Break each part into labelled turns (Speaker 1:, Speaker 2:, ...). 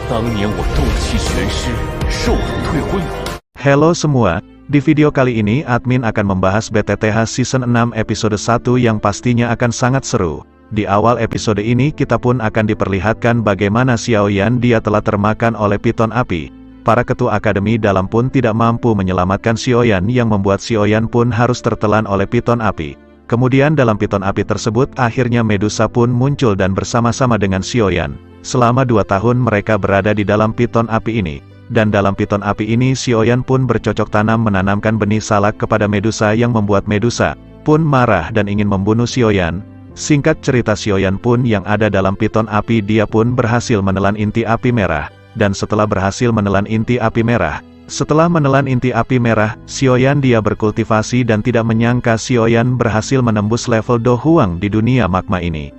Speaker 1: 当年我斗气全失，受辱退婚。
Speaker 2: Halo semua, di video kali ini admin akan membahas BTTH Season 6 episode 1 yang pastinya akan sangat seru. Di awal episode ini kita pun akan diperlihatkan bagaimana Xiaoyan dia telah termakan oleh piton api. Para ketua akademi dalam pun tidak mampu menyelamatkan Xiaoyan yang membuat Xiaoyan pun harus tertelan oleh piton api. Kemudian dalam piton api tersebut akhirnya Medusa pun muncul dan bersama-sama dengan Xiaoyan. Selama 2 tahun mereka berada di dalam piton api ini. Dan dalam piton api ini Xiaoyan pun bercocok tanam menanamkan benih salak kepada Medusa yang membuat Medusa pun marah dan ingin membunuh Xiaoyan. Singkat cerita Xiaoyan pun yang ada dalam piton api dia pun berhasil menelan inti api merah. Dan setelah berhasil menelan inti api merah, Xiaoyan dia berkultivasi dan tidak menyangka Xiaoyan berhasil menembus level Do Huang di dunia magma ini.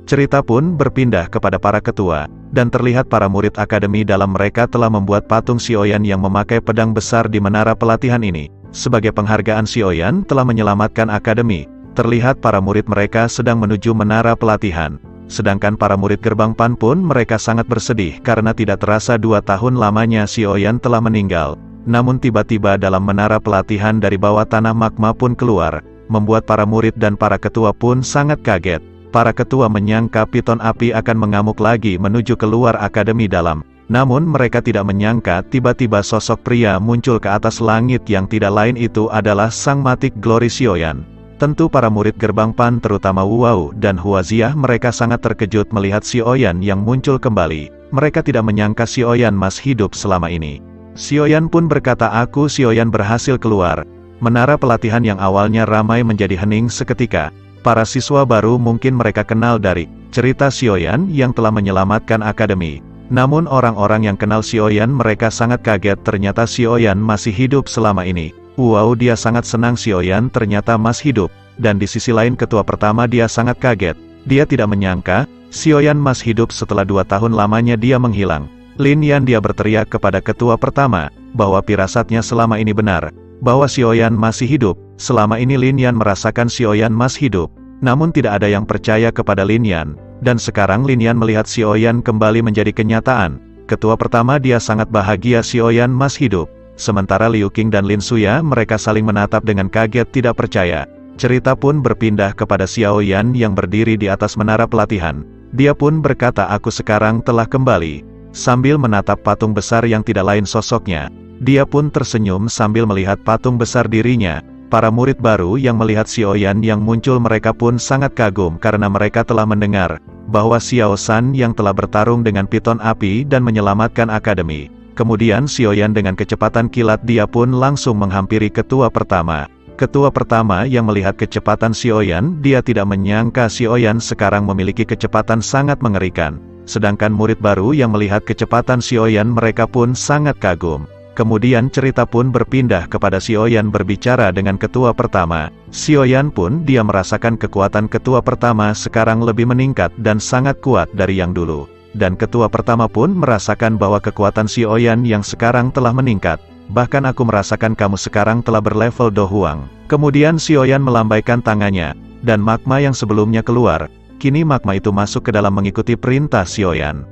Speaker 2: Cerita pun berpindah kepada para ketua, dan terlihat para murid akademi dalam mereka telah membuat patung Xiaoyan yang memakai pedang besar di menara pelatihan ini. Sebagai penghargaan Xiaoyan telah menyelamatkan akademi, terlihat para murid mereka sedang menuju menara pelatihan. Sedangkan para murid gerbang Pan pun mereka sangat bersedih karena tidak terasa 2 tahun lamanya Xiaoyan telah meninggal. Namun tiba-tiba dalam menara pelatihan dari bawah tanah magma pun keluar, membuat para murid dan para ketua pun sangat kaget. Para ketua menyangka piton api akan mengamuk lagi menuju keluar akademi dalam. Namun mereka tidak menyangka tiba-tiba sosok pria muncul ke atas langit yang tidak lain itu adalah Sang Matic Glory Xiaoyan. Tentu para murid gerbang Pan terutama Wu Wao dan Huaziah mereka sangat terkejut melihat Xiaoyan yang muncul kembali. Mereka tidak menyangka Xiaoyan masih hidup selama ini. Xiaoyan pun berkata aku Xiaoyan berhasil keluar. Menara pelatihan yang awalnya ramai menjadi hening seketika. Para siswa baru mungkin mereka kenal dari cerita Xiaoyan yang telah menyelamatkan akademi. Namun orang-orang yang kenal Xiaoyan mereka sangat kaget ternyata Xiaoyan masih hidup selama ini. Wow, dia sangat senang Xiaoyan ternyata masih hidup. Dan di sisi lain ketua pertama dia sangat kaget. Dia tidak menyangka Xiaoyan masih hidup setelah 2 tahun lamanya dia menghilang. Lin Yan dia berteriak kepada ketua pertama bahwa firasatnya selama ini benar. Bahwa Xiaoyan masih hidup. Selama ini Lin Yan merasakan Xiaoyan masih hidup. Namun tidak ada yang percaya kepada Lin Yan. Dan sekarang Lin Yan melihat Xiaoyan kembali menjadi kenyataan. Ketua pertama dia sangat bahagia Xiaoyan masih hidup. Sementara Liu Qing dan Lin Suya mereka saling menatap dengan kaget tidak percaya. Cerita pun berpindah kepada Xiaoyan yang berdiri di atas menara pelatihan. Dia pun berkata aku sekarang telah kembali. Sambil menatap patung besar yang tidak lain sosoknya. Dia pun tersenyum sambil melihat patung besar dirinya. Para murid baru yang melihat Xiaoyan yang muncul mereka pun sangat kagum karena mereka telah mendengar bahwa Xiao San yang telah bertarung dengan piton api dan menyelamatkan akademi. Kemudian Xiaoyan dengan kecepatan kilat dia pun langsung menghampiri ketua pertama. Ketua pertama yang melihat kecepatan Xiaoyan dia tidak menyangka Xiaoyan sekarang memiliki kecepatan sangat mengerikan. Sedangkan murid baru yang melihat kecepatan Xiaoyan mereka pun sangat kagum. Kemudian cerita pun berpindah kepada Xiaoyan berbicara dengan ketua pertama. Xiaoyan pun dia merasakan kekuatan ketua pertama sekarang lebih meningkat dan sangat kuat dari yang dulu. Dan ketua pertama pun merasakan bahwa kekuatan Xiaoyan yang sekarang telah meningkat. Bahkan aku merasakan kamu sekarang telah berlevel Do Huang. Kemudian Xiaoyan melambaikan tangannya. Dan magma yang sebelumnya keluar. Kini magma itu masuk ke dalam mengikuti perintah Xiaoyan.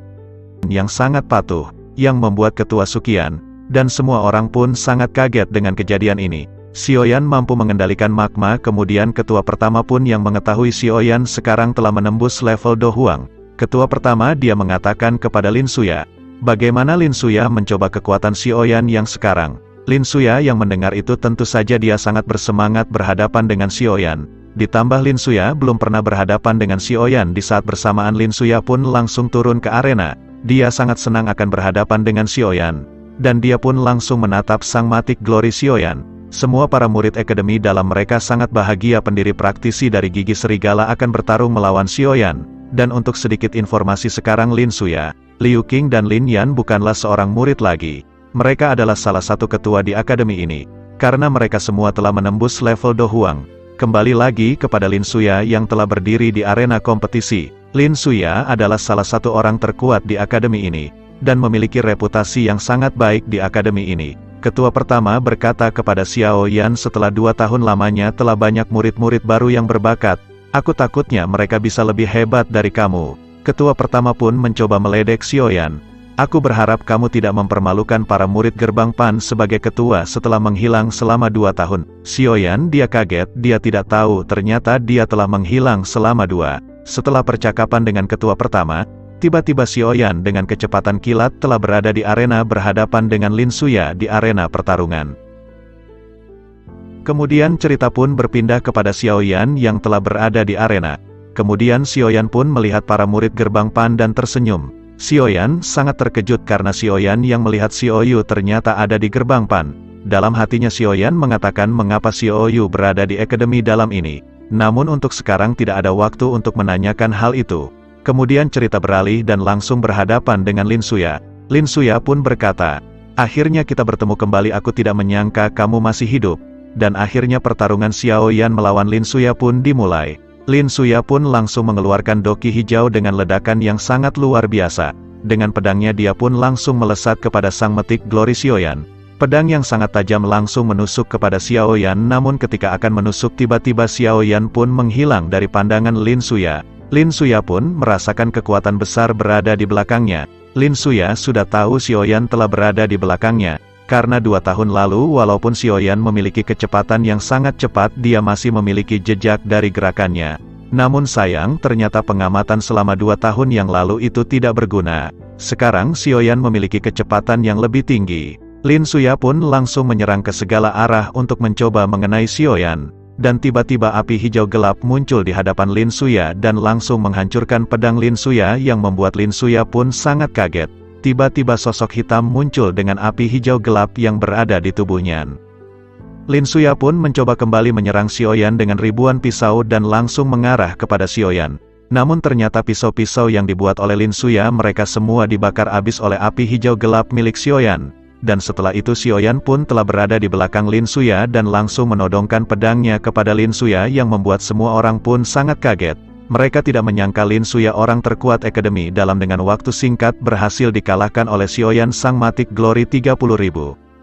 Speaker 2: Yang sangat patuh. Yang membuat ketua Suqian. Dan semua orang pun sangat kaget dengan kejadian ini. Xiaoyan mampu mengendalikan magma kemudian ketua pertama pun yang mengetahui Xiaoyan sekarang telah menembus level Do Huang. Ketua pertama dia mengatakan kepada Lin Suya. Bagaimana Lin Suya mencoba kekuatan Xiaoyan yang sekarang? Lin Suya yang mendengar itu tentu saja dia sangat bersemangat berhadapan dengan Xiaoyan. Ditambah Lin Suya belum pernah berhadapan dengan Xiaoyan di saat bersamaan Lin Suya pun langsung turun ke arena. Dia sangat senang akan berhadapan dengan Xiaoyan. Dan dia pun langsung menatap Sang Matic Glory Xiaoyan. Semua para murid akademi dalam mereka sangat bahagia pendiri praktisi dari Gigi Serigala akan bertarung melawan Xiaoyan. Dan untuk sedikit informasi sekarang Lin Suya, Liu Qing dan Lin Yan bukanlah seorang murid lagi. Mereka adalah salah satu ketua di akademi ini. Karena mereka semua telah menembus level Do Huang. Kembali lagi kepada Lin Suya yang telah berdiri di arena kompetisi. Lin Suya adalah salah satu orang terkuat di akademi ini. Dan memiliki reputasi yang sangat baik di akademi ini. Ketua pertama berkata kepada Xiaoyan setelah 2 tahun lamanya telah banyak murid-murid baru yang berbakat. Aku takutnya mereka bisa lebih hebat dari kamu. Ketua pertama pun mencoba meledek Xiaoyan. Aku berharap kamu tidak mempermalukan para murid gerbang Pan sebagai ketua setelah menghilang selama 2 tahun. Xiaoyan dia kaget, dia tidak tahu ternyata dia telah menghilang selama 2. Setelah percakapan dengan ketua pertama, tiba-tiba Xiaoyan dengan kecepatan kilat telah berada di arena berhadapan dengan Lin Suya di arena pertarungan. Kemudian cerita pun berpindah kepada Xiaoyan yang telah berada di arena. Kemudian Xiaoyan pun melihat para murid gerbang Pan dan tersenyum. Xiaoyan sangat terkejut karena Xiaoyan yang melihat Xiaoyu ternyata ada di gerbang Pan. Dalam hatinya Xiaoyan mengatakan mengapa Xiaoyu berada di akademi dalam ini. Namun untuk sekarang tidak ada waktu untuk menanyakan hal itu. Kemudian cerita beralih dan langsung berhadapan dengan Lin Suya. Lin Suya pun berkata, "Akhirnya kita bertemu kembali, aku tidak menyangka kamu masih hidup." Dan akhirnya pertarungan Xiaoyan melawan Lin Suya pun dimulai. Lin Suya pun langsung mengeluarkan doki hijau dengan ledakan yang sangat luar biasa. Dengan pedangnya dia pun langsung melesat kepada sang metik Glory Xiaoyan. Pedang yang sangat tajam langsung menusuk kepada Xiaoyan, namun ketika akan menusuk tiba-tiba Xiaoyan pun menghilang dari pandangan Lin Suya. Lin Suya pun merasakan kekuatan besar berada di belakangnya. Lin Suya sudah tahu Xiaoyan telah berada di belakangnya. Karena 2 tahun lalu walaupun Xiaoyan memiliki kecepatan yang sangat cepat, dia masih memiliki jejak dari gerakannya. Namun sayang, ternyata pengamatan selama 2 tahun yang lalu itu tidak berguna. Sekarang Xiaoyan memiliki kecepatan yang lebih tinggi. Lin Suya pun langsung menyerang ke segala arah untuk mencoba mengenai Xiaoyan. Dan tiba-tiba api hijau gelap muncul di hadapan Lin Suya dan langsung menghancurkan pedang Lin Suya yang membuat Lin Suya pun sangat kaget. Tiba-tiba sosok hitam muncul dengan api hijau gelap yang berada di tubuhnya. Lin Suya pun mencoba kembali menyerang Xiaoyan dengan ribuan pisau dan langsung mengarah kepada Xiaoyan. Namun ternyata pisau-pisau yang dibuat oleh Lin Suya mereka semua dibakar habis oleh api hijau gelap milik Xiaoyan. Dan setelah itu Xiaoyan pun telah berada di belakang Lin Suya dan langsung menodongkan pedangnya kepada Lin Suya yang membuat semua orang pun sangat kaget. Mereka tidak menyangka Lin Suya orang terkuat akademi dalam dengan waktu singkat berhasil dikalahkan oleh Xiaoyan sang matik Glory 30.000.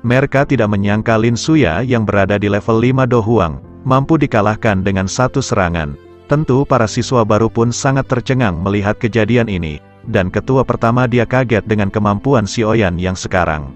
Speaker 2: Mereka tidak menyangka Lin Suya yang berada di level 5 Do Huang, mampu dikalahkan dengan satu serangan. Tentu para siswa baru pun sangat tercengang melihat kejadian ini, dan ketua pertama dia kaget dengan kemampuan Xiaoyan yang sekarang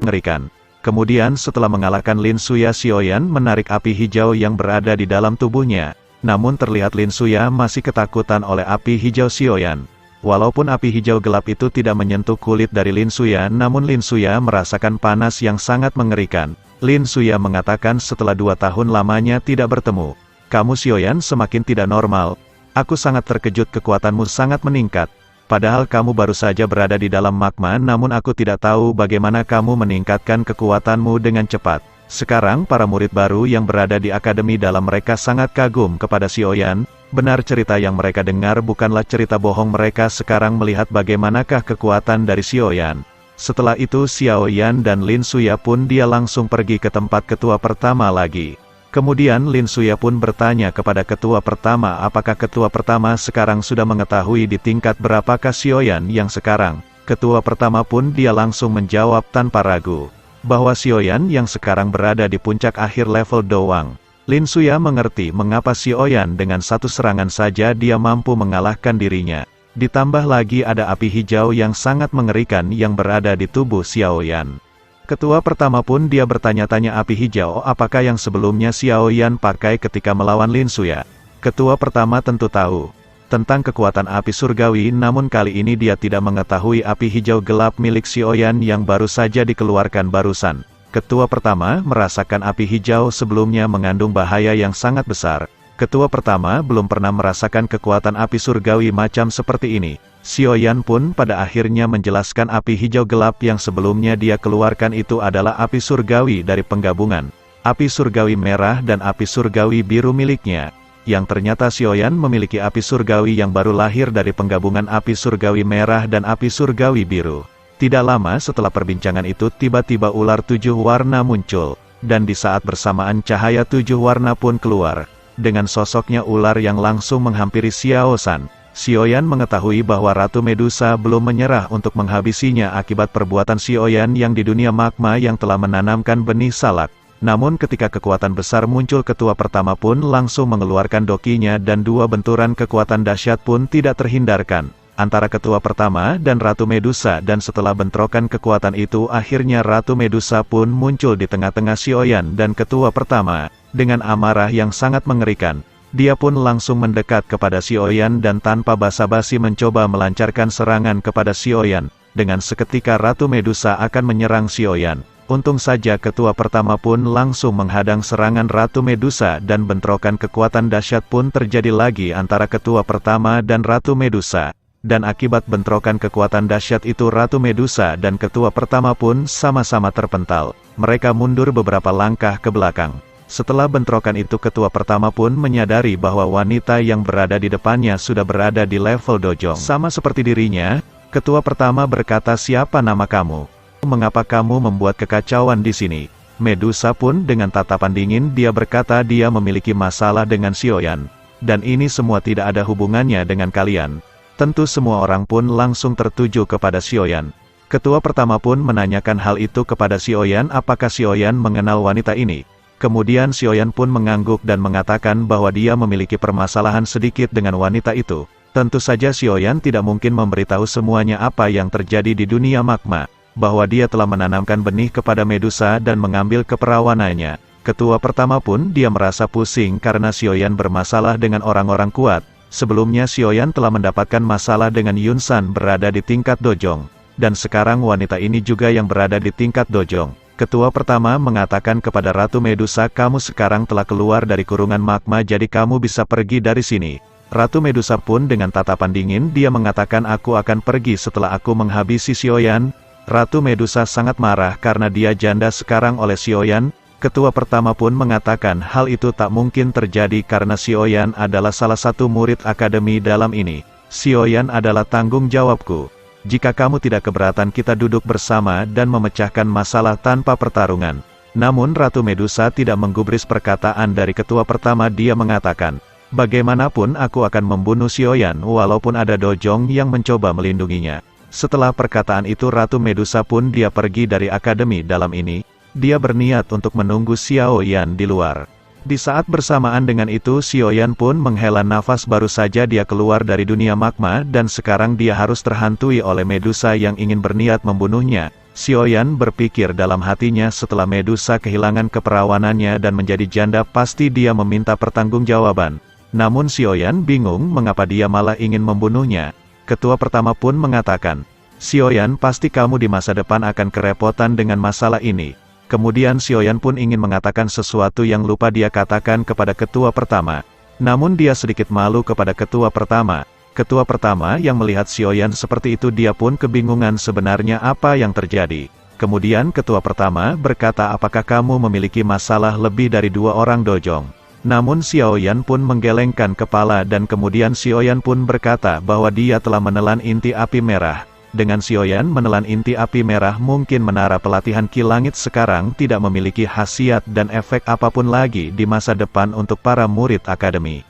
Speaker 2: mengerikan. Kemudian setelah mengalahkan Lin Suya, Xiaoyan menarik api hijau yang berada di dalam tubuhnya. Namun terlihat Lin Suya masih ketakutan oleh api hijau Xiaoyan. Walaupun api hijau gelap itu tidak menyentuh kulit dari Lin Suya, namun Lin Suya merasakan panas yang sangat mengerikan. Lin Suya mengatakan setelah 2 tahun lamanya tidak bertemu. "Kamu Xiaoyan semakin tidak normal. Aku sangat terkejut, kekuatanmu sangat meningkat. Padahal kamu baru saja berada di dalam magma, namun aku tidak tahu bagaimana kamu meningkatkan kekuatanmu dengan cepat." Sekarang para murid baru yang berada di akademi dalam mereka sangat kagum kepada Xiaoyan. Benar cerita yang mereka dengar bukanlah cerita bohong, mereka sekarang melihat bagaimanakah kekuatan dari Xiaoyan. Setelah itu Xiaoyan dan Lin Suya pun dia langsung pergi ke tempat ketua pertama lagi. Kemudian Lin Suya pun bertanya kepada ketua pertama apakah ketua pertama sekarang sudah mengetahui di tingkat berapakah Xiaoyan yang sekarang. Ketua pertama pun dia langsung menjawab tanpa ragu bahwa Xiaoyan yang sekarang berada di puncak akhir level Doang. Lin Suya mengerti mengapa Xiaoyan dengan satu serangan saja dia mampu mengalahkan dirinya. Ditambah lagi ada api hijau yang sangat mengerikan yang berada di tubuh Xiaoyan. Ketua pertama pun dia bertanya-tanya api hijau apakah yang sebelumnya Xiaoyan pakai ketika melawan Lin Suya. Ketua pertama tentu tahu tentang kekuatan api surgawi, namun kali ini dia tidak mengetahui api hijau gelap milik Xiaoyan yang baru saja dikeluarkan barusan. Ketua pertama merasakan api hijau sebelumnya mengandung bahaya yang sangat besar. Ketua pertama belum pernah merasakan kekuatan api surgawi macam seperti ini. Xiaoyan pun pada akhirnya menjelaskan api hijau gelap yang sebelumnya dia keluarkan itu adalah api surgawi dari penggabungan api surgawi merah dan api surgawi biru miliknya. Yang ternyata Xiaoyan memiliki api surgawi yang baru lahir dari penggabungan api surgawi merah dan api surgawi biru. Tidak lama setelah perbincangan itu tiba-tiba ular 7 warna muncul, dan di saat bersamaan cahaya 7 warna pun keluar. Dengan sosoknya ular yang langsung menghampiri Xiaosan. Xiaoyan mengetahui bahwa Ratu Medusa belum menyerah untuk menghabisinya akibat perbuatan Xiaoyan yang di dunia magma yang telah menanamkan benih salak. Namun ketika kekuatan besar muncul, ketua pertama pun langsung mengeluarkan dokinya dan 2 benturan kekuatan dahsyat pun tidak terhindarkan. antara ketua pertama dan Ratu Medusa, dan setelah bentrokan kekuatan itu akhirnya Ratu Medusa pun muncul di tengah-tengah Xiaoyan dan ketua pertama. Dengan amarah yang sangat mengerikan, dia pun langsung mendekat kepada Xiaoyan dan tanpa basa-basi mencoba melancarkan serangan kepada Xiaoyan. Dengan seketika Ratu Medusa akan menyerang Xiaoyan. Untung saja ketua pertama pun langsung menghadang serangan Ratu Medusa dan bentrokan kekuatan dahsyat pun terjadi lagi antara ketua pertama dan Ratu Medusa. Dan akibat bentrokan kekuatan dahsyat itu Ratu Medusa dan ketua pertama pun sama-sama terpental. Mereka mundur beberapa langkah ke belakang. Setelah bentrokan itu ketua pertama pun menyadari bahwa wanita yang berada di depannya sudah berada di level dojong. Sama seperti dirinya, ketua pertama berkata, "Siapa nama kamu? Mengapa kamu membuat kekacauan di sini?" Medusa pun dengan tatapan dingin dia berkata dia memiliki masalah dengan Xiaoyan. Dan ini semua tidak ada hubungannya dengan kalian. Tentu semua orang pun langsung tertuju kepada Xiaoyan. Ketua pertama pun menanyakan hal itu kepada Xiaoyan, apakah Xiaoyan mengenal wanita ini. Kemudian Xiaoyan pun mengangguk dan mengatakan bahwa dia memiliki permasalahan sedikit dengan wanita itu. Tentu saja Xiaoyan tidak mungkin memberitahu semuanya apa yang terjadi di dunia magma. Bahwa dia telah menanamkan benih kepada Medusa dan mengambil keperawanannya. Ketua pertama pun dia merasa pusing karena Xiaoyan bermasalah dengan orang-orang kuat. Sebelumnya Xiaoyan telah mendapatkan masalah dengan Yunsan berada di tingkat dojong. Dan sekarang wanita ini juga yang berada di tingkat dojong. Ketua pertama mengatakan kepada Ratu Medusa, "Kamu sekarang telah keluar dari kurungan magma, jadi kamu bisa pergi dari sini." Ratu Medusa pun dengan tatapan dingin dia mengatakan, "Aku akan pergi setelah aku menghabisi Xiaoyan." Ratu Medusa sangat marah karena dia janda sekarang oleh Xiaoyan. Ketua pertama pun mengatakan hal itu tak mungkin terjadi karena Xiaoyan adalah salah satu murid akademi dalam ini. Xiaoyan adalah tanggung jawabku. Jika kamu tidak keberatan kita duduk bersama dan memecahkan masalah tanpa pertarungan. Namun Ratu Medusa tidak menggubris perkataan dari ketua pertama, dia mengatakan, "Bagaimanapun aku akan membunuh Xiaoyan walaupun ada dojong yang mencoba melindunginya." Setelah perkataan itu Ratu Medusa pun dia pergi dari akademi dalam ini. Dia berniat untuk menunggu Xiaoyan di luar. Di saat bersamaan dengan itu Xiaoyan pun menghela nafas, baru saja dia keluar dari dunia magma dan sekarang dia harus terhantui oleh Medusa yang ingin berniat membunuhnya. Xiaoyan berpikir dalam hatinya, setelah Medusa kehilangan keperawanannya dan menjadi janda pasti dia meminta pertanggungjawaban. Namun Xiaoyan bingung mengapa dia malah ingin membunuhnya. Ketua pertama pun mengatakan, "Xiaoyan, pasti kamu di masa depan akan kerepotan dengan masalah ini." Kemudian Xiaoyan pun ingin mengatakan sesuatu yang lupa dia katakan kepada ketua pertama. Namun dia sedikit malu kepada ketua pertama. Ketua pertama yang melihat Xiaoyan seperti itu dia pun kebingungan sebenarnya apa yang terjadi. Kemudian ketua pertama berkata, "Apakah kamu memiliki masalah lebih dari 2 orang dojong?" Namun Xiaoyan pun menggelengkan kepala dan kemudian Xiaoyan pun berkata bahwa dia telah menelan inti api merah. Dengan Xiaoyan menelan inti api merah mungkin menara pelatihan Ki Langit sekarang tidak memiliki khasiat dan efek apapun lagi di masa depan untuk para murid akademi.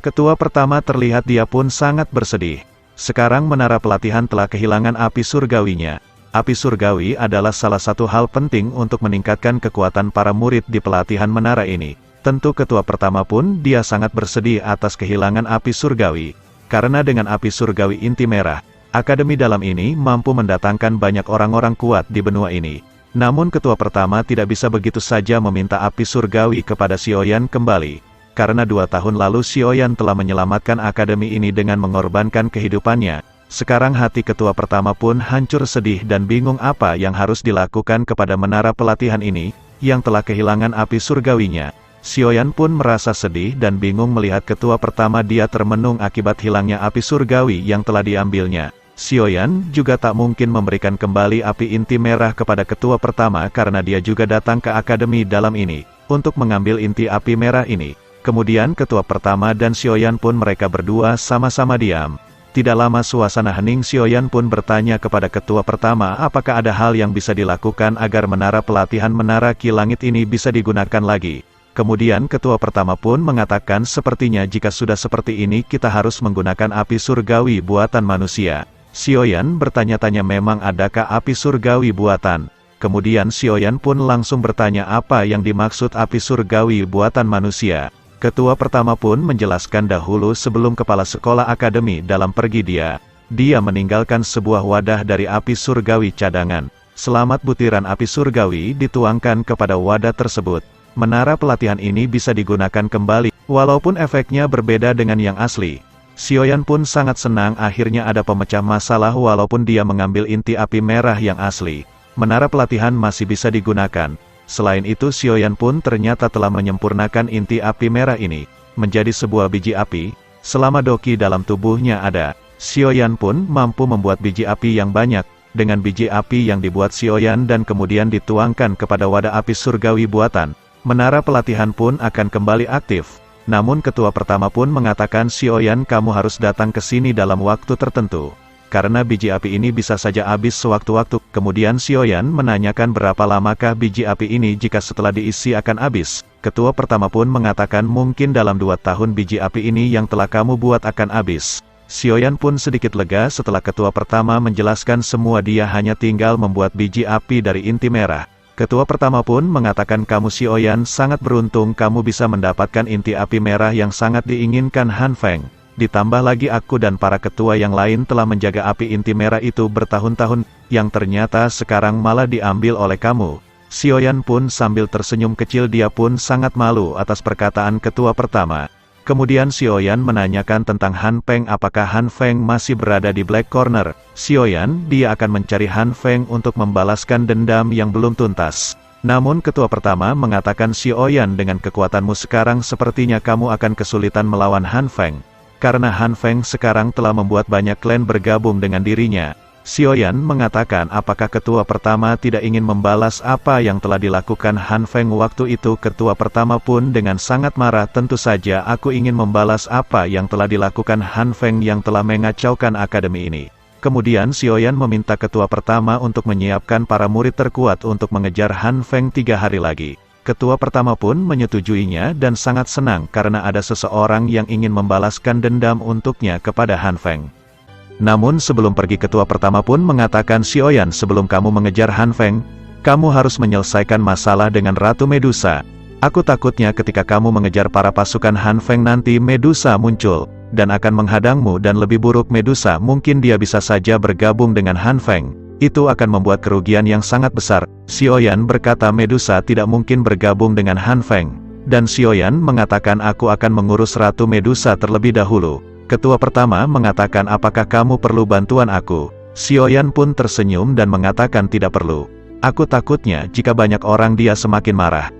Speaker 2: Ketua pertama terlihat dia pun sangat bersedih. Sekarang menara pelatihan telah kehilangan api surgawinya. Api surgawi adalah salah satu hal penting untuk meningkatkan kekuatan para murid di pelatihan menara ini. Tentu ketua pertama pun dia sangat bersedih atas kehilangan api surgawi. Karena dengan api surgawi inti merah, akademi dalam ini mampu mendatangkan banyak orang-orang kuat di benua ini. Namun ketua pertama tidak bisa begitu saja meminta api surgawi kepada Xiaoyan kembali. Karena 2 tahun lalu Xiaoyan telah menyelamatkan akademi ini dengan mengorbankan kehidupannya. Sekarang hati ketua pertama pun hancur sedih dan bingung apa yang harus dilakukan kepada menara pelatihan ini, yang telah kehilangan api surgawinya. Xiaoyan pun merasa sedih dan bingung melihat ketua pertama dia termenung akibat hilangnya api surgawi yang telah diambilnya. Xiaoyan juga tak mungkin memberikan kembali api inti merah kepada ketua pertama karena dia juga datang ke akademi dalam ini, untuk mengambil inti api merah ini. Kemudian ketua pertama dan Xiaoyan pun mereka berdua sama-sama diam. Tidak lama suasana hening, Xiaoyan pun bertanya kepada ketua pertama apakah ada hal yang bisa dilakukan agar menara pelatihan menara Ki Langit ini bisa digunakan lagi. Kemudian ketua pertama pun mengatakan sepertinya jika sudah seperti ini kita harus menggunakan api surgawi buatan manusia. Xiaoyan bertanya-tanya memang adakah api surgawi buatan. Kemudian Xiaoyan pun langsung bertanya apa yang dimaksud api surgawi buatan manusia. Ketua pertama pun menjelaskan dahulu sebelum kepala sekolah akademi dalam pergi dia dia meninggalkan sebuah wadah dari api surgawi cadangan. Selamat butiran api surgawi dituangkan kepada wadah tersebut. Menara pelatihan ini bisa digunakan kembali, walaupun efeknya berbeda dengan yang asli. Xiaoyan pun sangat senang akhirnya ada pemecah masalah walaupun dia mengambil inti api merah yang asli. Menara pelatihan masih bisa digunakan. Selain itu Xiaoyan pun ternyata telah menyempurnakan inti api merah ini menjadi sebuah biji api. Selama doki dalam tubuhnya ada, Xiaoyan pun mampu membuat biji api yang banyak. Dengan biji api yang dibuat Xiaoyan dan kemudian dituangkan kepada wadah api surgawi buatan, menara pelatihan pun akan kembali aktif. Namun ketua pertama pun mengatakan, Xiaoyan, kamu harus datang ke sini dalam waktu tertentu. Karena biji api ini bisa saja habis sewaktu-waktu. Kemudian Xiaoyan menanyakan berapa lamakah biji api ini jika setelah diisi akan habis. Ketua pertama pun mengatakan mungkin dalam 2 tahun biji api ini yang telah kamu buat akan habis. Xiaoyan pun sedikit lega setelah ketua pertama menjelaskan semua dia hanya tinggal membuat biji api dari inti merah. Ketua pertama pun mengatakan kamu Xiaoyan sangat beruntung kamu bisa mendapatkan inti api merah yang sangat diinginkan Han Feng. Ditambah lagi aku dan para ketua yang lain telah menjaga api inti merah itu bertahun-tahun, yang ternyata sekarang malah diambil oleh kamu. Xiaoyan pun sambil tersenyum kecil dia pun sangat malu atas perkataan ketua pertama. Kemudian Xiaoyan menanyakan tentang Han Feng apakah Han Feng masih berada di Black Corner. Xiaoyan, dia akan mencari Han Feng untuk membalaskan dendam yang belum tuntas. Namun ketua pertama mengatakan Xiaoyan dengan kekuatanmu sekarang sepertinya kamu akan kesulitan melawan Han Feng. Karena Han Feng sekarang telah membuat banyak klan bergabung dengan dirinya. Xiaoyan mengatakan apakah ketua pertama tidak ingin membalas apa yang telah dilakukan Han Feng waktu itu. Ketua pertama pun dengan sangat marah, tentu saja aku ingin membalas apa yang telah dilakukan Han Feng yang telah mengacaukan akademi ini. Kemudian Xiaoyan meminta ketua pertama untuk menyiapkan para murid terkuat untuk mengejar Han Feng 3 hari lagi. Ketua pertama pun menyetujuinya dan sangat senang karena ada seseorang yang ingin membalaskan dendam untuknya kepada Han Feng. Namun sebelum pergi ketua pertama pun mengatakan Xiaoyan sebelum kamu mengejar Han Feng, kamu harus menyelesaikan masalah dengan Ratu Medusa. Aku takutnya ketika kamu mengejar para pasukan Han Feng nanti Medusa muncul, dan akan menghadangmu dan lebih buruk Medusa mungkin dia bisa saja bergabung dengan Han Feng. Itu akan membuat kerugian yang sangat besar. Xiaoyan berkata Medusa tidak mungkin bergabung dengan Han Feng. Dan Xiaoyan mengatakan aku akan mengurus Ratu Medusa terlebih dahulu. Ketua pertama mengatakan apakah kamu perlu bantuan aku? Xiaoyan pun tersenyum dan mengatakan tidak perlu. Aku takutnya jika banyak orang dia semakin marah.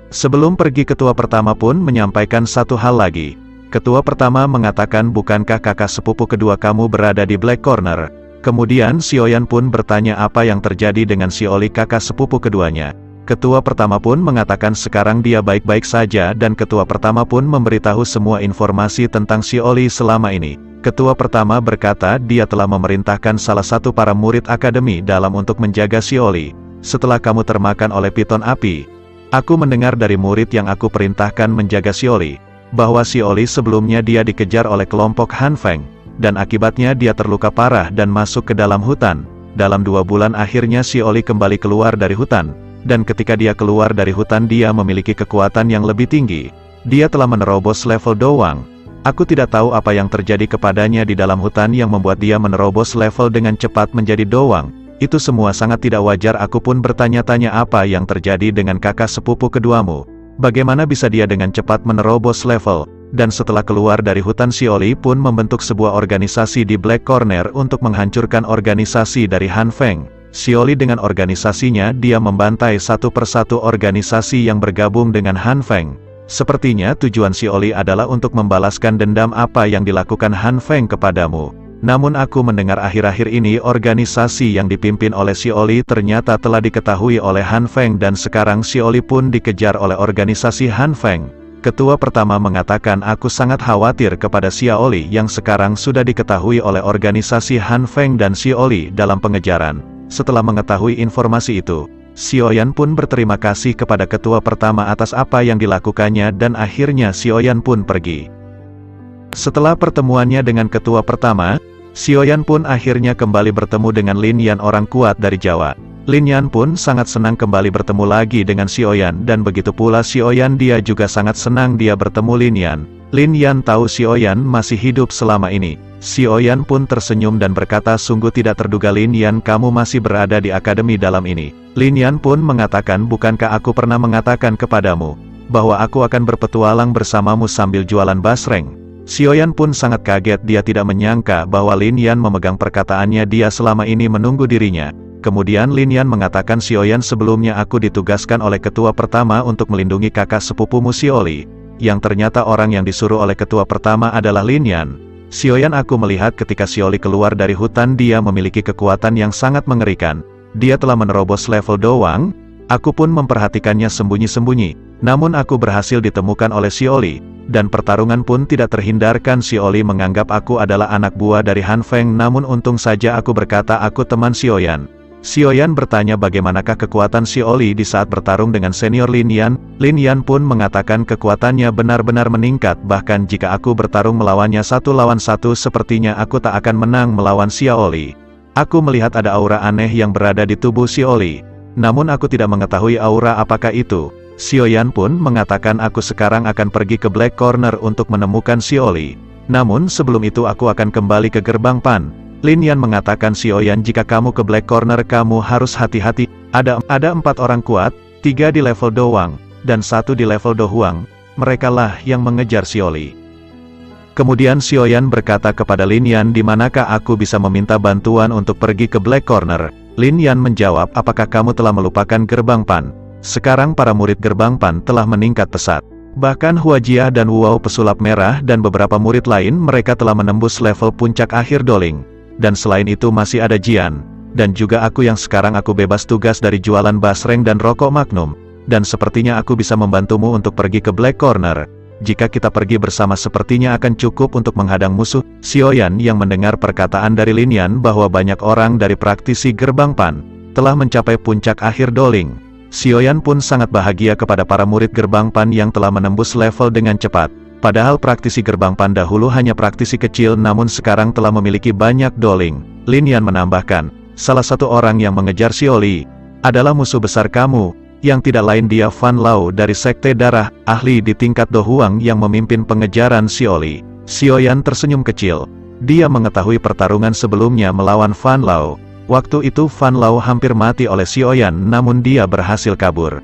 Speaker 2: Sebelum pergi ketua pertama pun menyampaikan satu hal lagi. Ketua pertama mengatakan bukankah kakak sepupu kedua kamu berada di Black Corner? Kemudian Xiaoyan pun bertanya apa yang terjadi dengan Xiaoli kakak sepupu keduanya. Ketua pertama pun mengatakan sekarang dia baik-baik saja dan ketua pertama pun memberitahu semua informasi tentang Xiaoli selama ini. Ketua pertama berkata dia telah memerintahkan salah satu para murid akademi dalam untuk menjaga Xiaoli. Setelah kamu termakan oleh piton api, aku mendengar dari murid yang aku perintahkan menjaga Xiaoli, bahwa Xiaoli sebelumnya dia dikejar oleh kelompok Han Feng. Dan akibatnya dia terluka parah dan masuk ke dalam hutan. Dalam 2 bulan akhirnya Xiaoli kembali keluar dari hutan. Dan ketika dia keluar dari hutan dia memiliki kekuatan yang lebih tinggi. Dia telah menerobos level Dowang. Aku tidak tahu apa yang terjadi kepadanya di dalam hutan yang membuat dia menerobos level dengan cepat menjadi Dowang. Itu semua sangat tidak wajar. Aku pun bertanya-tanya apa yang terjadi dengan kakak sepupu keduamu. Bagaimana bisa dia dengan cepat menerobos level? Dan setelah keluar dari hutan Xiaoli pun membentuk sebuah organisasi di Black Corner untuk menghancurkan organisasi dari Han Feng. Xiaoli dengan organisasinya dia membantai satu persatu organisasi yang bergabung dengan Han Feng. Sepertinya tujuan Xiaoli adalah untuk membalaskan dendam apa yang dilakukan Han Feng kepadamu. Namun aku mendengar akhir-akhir ini organisasi yang dipimpin oleh Xiaoli ternyata telah diketahui oleh Han Feng dan sekarang Xiaoli pun dikejar oleh organisasi Han Feng. Ketua pertama mengatakan aku sangat khawatir kepada Xiaoli yang sekarang sudah diketahui oleh organisasi Han Feng dan Xiaoli dalam pengejaran. Setelah mengetahui informasi itu, Xiaoyan pun berterima kasih kepada ketua pertama atas apa yang dilakukannya dan akhirnya Xiaoyan pun pergi. Setelah pertemuannya dengan ketua pertama, Xiaoyan pun akhirnya kembali bertemu dengan Lin Yan orang kuat dari Jawa. Lin Yan pun sangat senang kembali bertemu lagi dengan Xiaoyan dan begitu pula Xiaoyan dia juga sangat senang dia bertemu Lin Yan. Lin Yan tahu Xiaoyan masih hidup selama ini. Xiaoyan pun tersenyum dan berkata, sungguh tidak terduga Lin Yan, kamu masih berada di akademi dalam ini. Lin Yan pun mengatakan, bukankah aku pernah mengatakan kepadamu, bahwa aku akan berpetualang bersamamu sambil jualan basreng? Xiaoyan pun sangat kaget, dia tidak menyangka bahwa Lin Yan memegang perkataannya, dia selama ini menunggu dirinya. Kemudian Lin Yan mengatakan, Xiaoyan, sebelumnya aku ditugaskan oleh ketua pertama untuk melindungi kakak sepupumu Xiaoli. Yang ternyata orang yang disuruh oleh ketua pertama adalah Lin Yan. Xiaoyan, aku melihat ketika Xiaoli keluar dari hutan dia memiliki kekuatan yang sangat mengerikan. Dia telah menerobos level doang. Aku pun memperhatikannya sembunyi-sembunyi. Namun aku berhasil ditemukan oleh Xiaoli. Dan pertarungan pun tidak terhindarkan. Xiaoli menganggap aku adalah anak buah dari Han Feng, namun untung saja aku berkata aku teman Xiaoyan. Xiaoyan bertanya bagaimanakah kekuatan Xiaoli di saat bertarung dengan senior Lin Yan. Lin Yan pun mengatakan kekuatannya benar-benar meningkat, bahkan jika aku bertarung melawannya 1 lawan 1 sepertinya aku tak akan menang melawan Xiaoli. Aku melihat ada aura aneh yang berada di tubuh Xiaoli. Namun aku tidak mengetahui aura apakah itu. Xiaoyan pun mengatakan aku sekarang akan pergi ke Black Corner untuk menemukan Xiaoli. Namun sebelum itu aku akan kembali ke gerbang Pan. Lin Yan mengatakan, Xiaoyan, jika kamu ke Black Corner kamu harus hati-hati. Ada 4 orang kuat, 3 di level doang, dan 1 di level Do Huang. Merekalah yang mengejar Xiaoli. Kemudian Xiaoyan berkata kepada Lin Yan, di manakah aku bisa meminta bantuan untuk pergi ke Black Corner? Lin Yan menjawab, apakah kamu telah melupakan gerbang Pan? Sekarang para murid gerbang Pan telah meningkat pesat. Bahkan Hua Jia dan Wuao pesulap merah dan beberapa murid lain mereka telah menembus level puncak akhir Doling. Dan selain itu masih ada Jian. Dan juga aku yang sekarang aku bebas tugas dari jualan basreng dan rokok Magnum. Dan sepertinya aku bisa membantumu untuk pergi ke Black Corner. Jika kita pergi bersama sepertinya akan cukup untuk menghadang musuh. Xiaoyan yang mendengar perkataan dari Lin Yan bahwa banyak orang dari praktisi gerbang Pan telah mencapai puncak akhir Doling. Xiaoyan pun sangat bahagia kepada para murid gerbang Pan yang telah menembus level dengan cepat. Padahal praktisi gerbang Pan dahulu hanya praktisi kecil namun sekarang telah memiliki banyak Doling. Lin Yan menambahkan, salah satu orang yang mengejar Xiaoli adalah musuh besar kamu, yang tidak lain dia Fan Lao dari Sekte Darah, ahli di tingkat Do Huang yang memimpin pengejaran Xiaoli. Xiaoyan tersenyum kecil. Dia mengetahui pertarungan sebelumnya melawan Fan Lao. Waktu itu Fan Lao hampir mati oleh Xiaoyan namun dia berhasil kabur.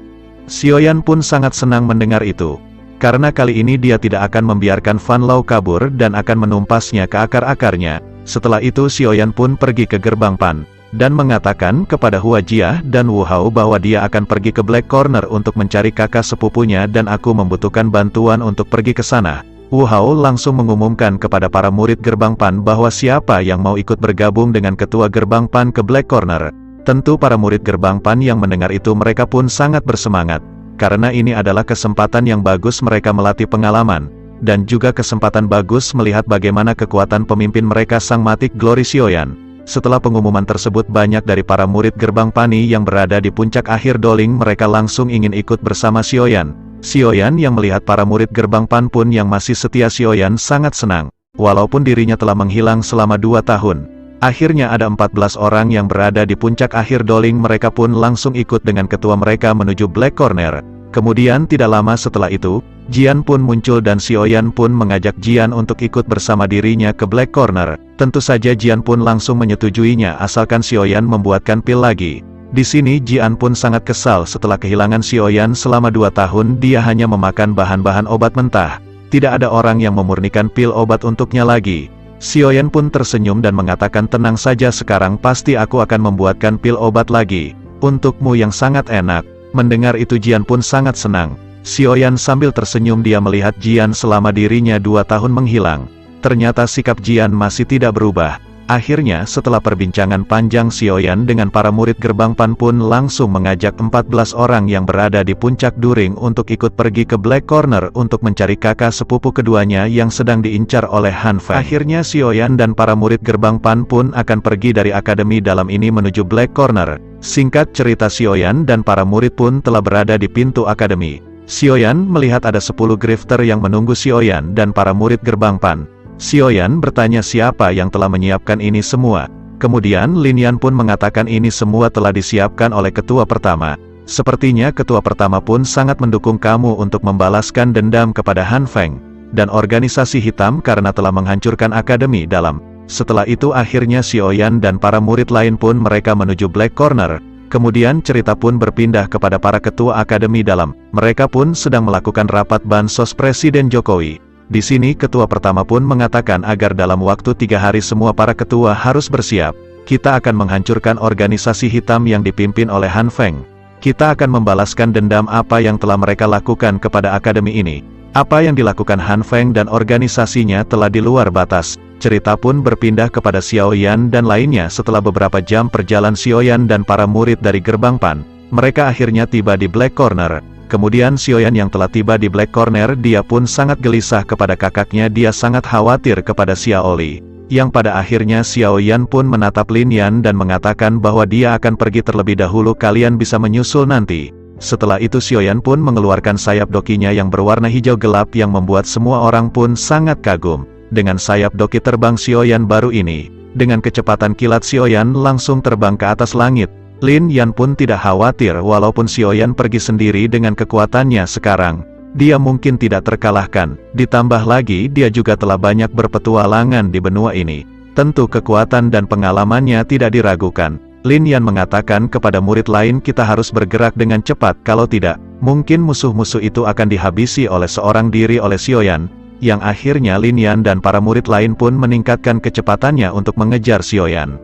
Speaker 2: Xiaoyan pun sangat senang mendengar itu. Karena kali ini dia tidak akan membiarkan Fan Lao kabur dan akan menumpasnya ke akar-akarnya. Setelah itu Xiaoyan pun pergi ke gerbang Pan. Dan mengatakan kepada Hua Jia dan Wu Hao bahwa dia akan pergi ke Black Corner untuk mencari kakak sepupunya dan aku membutuhkan bantuan untuk pergi ke sana. Wu Hao langsung mengumumkan kepada para murid gerbang Pan bahwa siapa yang mau ikut bergabung dengan ketua gerbang Pan ke Black Corner. Tentu para murid gerbang Pan yang mendengar itu mereka pun sangat bersemangat. Karena ini adalah kesempatan yang bagus mereka melatih pengalaman. Dan juga kesempatan bagus melihat bagaimana kekuatan pemimpin mereka Sang Matik Glory Xiaoyan. Setelah pengumuman tersebut banyak dari para murid gerbang Pani yang berada di puncak akhir Doling mereka langsung ingin ikut bersama Xiaoyan. Xiaoyan yang melihat para murid gerbang Pan pun yang masih setia Xiaoyan sangat senang. Walaupun dirinya telah menghilang selama 2 tahun. Akhirnya ada 14 orang yang berada di puncak akhir Doling mereka pun langsung ikut dengan ketua mereka menuju Black Corner. Kemudian tidak lama setelah itu, Jian pun muncul dan Xiaoyan pun mengajak Jian untuk ikut bersama dirinya ke Black Corner. Tentu saja Jian pun langsung menyetujuinya asalkan Xiaoyan membuatkan pil lagi. Di sini Jian pun sangat kesal setelah kehilangan Xiaoyan selama 2 tahun dia hanya memakan bahan-bahan obat mentah. Tidak ada orang yang memurnikan pil obat untuknya lagi. Xiaoyan pun tersenyum dan mengatakan tenang saja sekarang pasti aku akan membuatkan pil obat lagi. Untukmu yang sangat enak. Mendengar itu Jian pun sangat senang. Xiaoyan sambil tersenyum dia melihat Jian selama dirinya 2 tahun menghilang. Ternyata sikap Jian masih tidak berubah. Akhirnya setelah perbincangan panjang Xiaoyan dengan para murid gerbang Pan pun langsung mengajak 14 orang yang berada di puncak During untuk ikut pergi ke Black Corner untuk mencari kakak sepupu keduanya yang sedang diincar oleh Han Feng. Akhirnya Xiaoyan dan para murid gerbang Pan pun akan pergi dari akademi dalam ini menuju Black Corner. Singkat cerita Xiaoyan dan para murid pun telah berada di pintu akademi. Xiaoyan melihat ada 10 grifter yang menunggu Xiaoyan dan para murid gerbang Pan. Xiaoyan bertanya siapa yang telah menyiapkan ini semua. Kemudian Lin Yan pun mengatakan ini semua telah disiapkan oleh ketua pertama. Sepertinya ketua pertama pun sangat mendukung kamu untuk membalaskan dendam kepada Han Feng. dan organisasi hitam karena telah menghancurkan Akademi Dalam. Setelah itu akhirnya Xiaoyan dan para murid lain pun mereka menuju Black Corner. Kemudian cerita pun berpindah kepada para ketua Akademi Dalam. Mereka pun sedang melakukan rapat bansos Presiden Jokowi. Di sini ketua pertama pun mengatakan agar dalam waktu 3 hari semua para ketua harus bersiap. Kita akan menghancurkan organisasi hitam yang dipimpin oleh Han Feng. Kita akan membalaskan dendam apa yang telah mereka lakukan kepada akademi ini. Apa yang dilakukan Han Feng dan organisasinya telah di luar batas. Cerita pun berpindah kepada Xiaoyan dan lainnya. Setelah beberapa jam perjalanan Xiaoyan dan para murid dari gerbang Pan, mereka akhirnya tiba di Black Corner. Kemudian Xiaoyan yang telah tiba di Black Corner, dia pun sangat gelisah kepada kakaknya. Dia sangat khawatir kepada Xiaoli. Yang pada akhirnya Xiaoyan pun menatap Lin Yan dan mengatakan bahwa dia akan pergi terlebih dahulu, kalian bisa menyusul nanti. Setelah itu Xiaoyan pun mengeluarkan sayap dokinya yang berwarna hijau gelap yang membuat semua orang pun sangat kagum. Dengan sayap doki terbang Xiaoyan baru ini, dengan kecepatan kilat Xiaoyan langsung terbang ke atas langit. Lin Yan pun tidak khawatir walaupun Xiaoyan pergi sendiri dengan kekuatannya sekarang. Dia mungkin tidak terkalahkan, ditambah lagi dia juga telah banyak berpetualangan di benua ini. Tentu kekuatan dan pengalamannya tidak diragukan. Lin Yan mengatakan kepada murid lain, kita harus bergerak dengan cepat, kalau tidak, mungkin musuh-musuh itu akan dihabisi oleh seorang diri oleh Xiaoyan. Yang akhirnya Lin Yan dan para murid lain pun meningkatkan kecepatannya untuk mengejar Xiaoyan.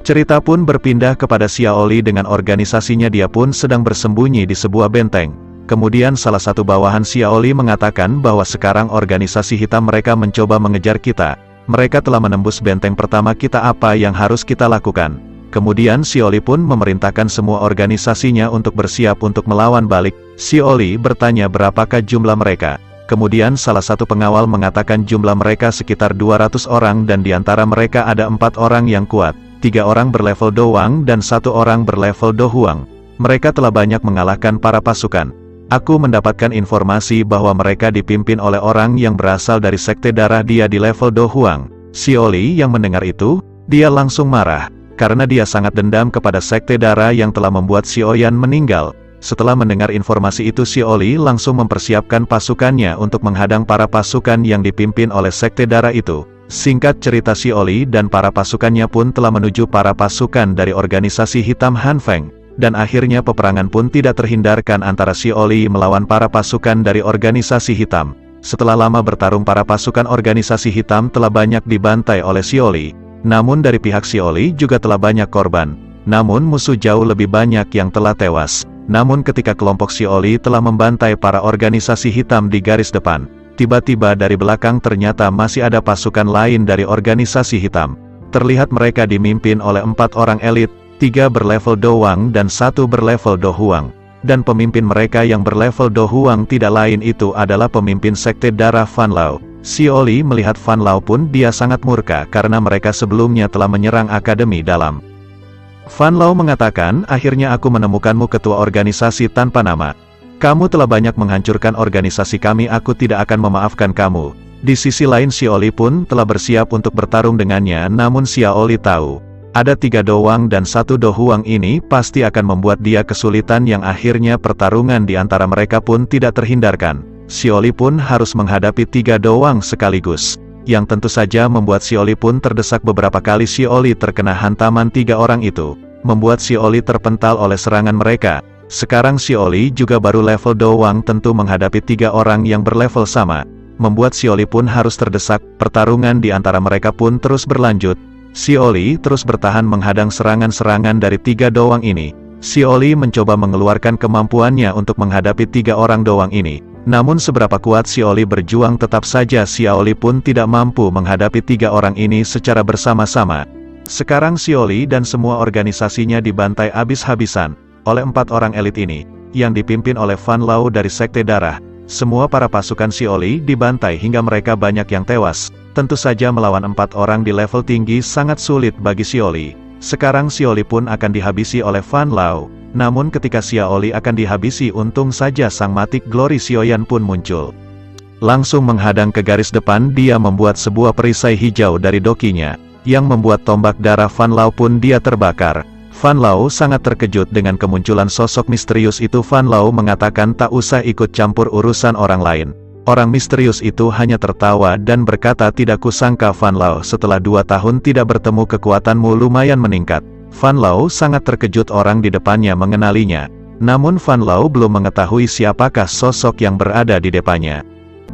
Speaker 2: Cerita pun berpindah kepada Xiaoli dengan organisasinya. Dia pun sedang bersembunyi di sebuah benteng. Kemudian salah satu bawahan Xiaoli mengatakan bahwa sekarang organisasi hitam mereka mencoba mengejar kita. Mereka telah menembus benteng pertama kita, apa yang harus kita lakukan? Kemudian Xiaoli pun memerintahkan semua organisasinya untuk bersiap untuk melawan balik. Xiaoli bertanya berapakah jumlah mereka. Kemudian salah satu pengawal mengatakan jumlah mereka sekitar 200 orang dan diantara mereka ada 4 orang yang kuat. 3 orang berlevel Do Wang dan 1 orang berlevel Do Huang. Mereka telah banyak mengalahkan para pasukan. Aku mendapatkan informasi bahwa mereka dipimpin oleh orang yang berasal dari sekte darah, dia di level Do Huang. Xiaoli yang mendengar itu, dia langsung marah, karena dia sangat dendam kepada sekte darah yang telah membuat Xiaoyan meninggal. Setelah mendengar informasi itu Xiaoli langsung mempersiapkan pasukannya untuk menghadang para pasukan yang dipimpin oleh sekte darah itu. Singkat cerita Xiaoli dan para pasukannya pun telah menuju para pasukan dari organisasi hitam Han Feng. Dan akhirnya peperangan pun tidak terhindarkan antara Xiaoli melawan para pasukan dari organisasi hitam. Setelah lama bertarung para pasukan organisasi hitam telah banyak dibantai oleh Xiaoli. Namun dari pihak Xiaoli juga telah banyak korban. Namun musuh jauh lebih banyak yang telah tewas. Namun ketika kelompok Xiaoli telah membantai para organisasi hitam di garis depan, tiba-tiba dari belakang ternyata masih ada pasukan lain dari organisasi hitam. Terlihat mereka dimimpin oleh 4 orang elit, 3 berlevel Do Wang dan 1 berlevel Do Huang. Dan pemimpin mereka yang berlevel Do Huang tidak lain itu adalah pemimpin sekte darah Fan Lao. Xiaoli melihat Fan Lao pun dia sangat murka karena mereka sebelumnya telah menyerang Akademi Dalam. Fan Lao mengatakan, akhirnya aku menemukanmu ketua organisasi tanpa nama. Kamu telah banyak menghancurkan organisasi kami, aku tidak akan memaafkan kamu. Di sisi lain Xiaoli pun telah bersiap untuk bertarung dengannya, namun Xiaoli tahu, ada 3 Do Wang dan 1 Do Huang ini pasti akan membuat dia kesulitan yang akhirnya pertarungan di antara mereka pun tidak terhindarkan. Xiaoli pun harus menghadapi 3 Do Wang sekaligus. Yang tentu saja membuat Xiaoli pun terdesak beberapa kali. Xiaoli terkena hantaman 3 orang itu, membuat Xiaoli terpental oleh serangan mereka. Sekarang Xiaoli juga baru level Do Wang, tentu menghadapi 3 orang yang berlevel sama, membuat Xiaoli pun harus terdesak. Pertarungan di antara mereka pun terus berlanjut. Xiaoli terus bertahan menghadang serangan-serangan dari 3 Do Wang ini. Xiaoli mencoba mengeluarkan kemampuannya untuk menghadapi 3 orang Do Wang ini. Namun seberapa kuat Xiaoli berjuang, tetap saja Xiaoli pun tidak mampu menghadapi 3 orang ini secara bersama-sama. Sekarang Xiaoli dan semua organisasinya dibantai habis-habisan oleh 4 orang elit ini, yang dipimpin oleh Fan Lao dari sekte darah. Semua para pasukan Xiaoli dibantai hingga mereka banyak yang tewas. Tentu saja melawan 4 orang di level tinggi sangat sulit bagi Xiaoli. Sekarang Xiaoli pun akan dihabisi oleh Fan Lao. Namun ketika Xiaoli akan dihabisi, untung saja sang matik Glory Xiaoyan pun muncul. Langsung menghadang ke garis depan, dia membuat sebuah perisai hijau dari dokinya, yang membuat tombak darah Fan Lao pun dia terbakar. Fan Lao sangat terkejut dengan kemunculan sosok misterius itu. Fan Lao mengatakan tak usah ikut campur urusan orang lain. Orang misterius itu hanya tertawa dan berkata, tidak kusangka Van Lau, setelah 2 tahun tidak bertemu kekuatanmu lumayan meningkat. Van Lau sangat terkejut orang di depannya mengenalinya. Namun Van Lau belum mengetahui siapakah sosok yang berada di depannya.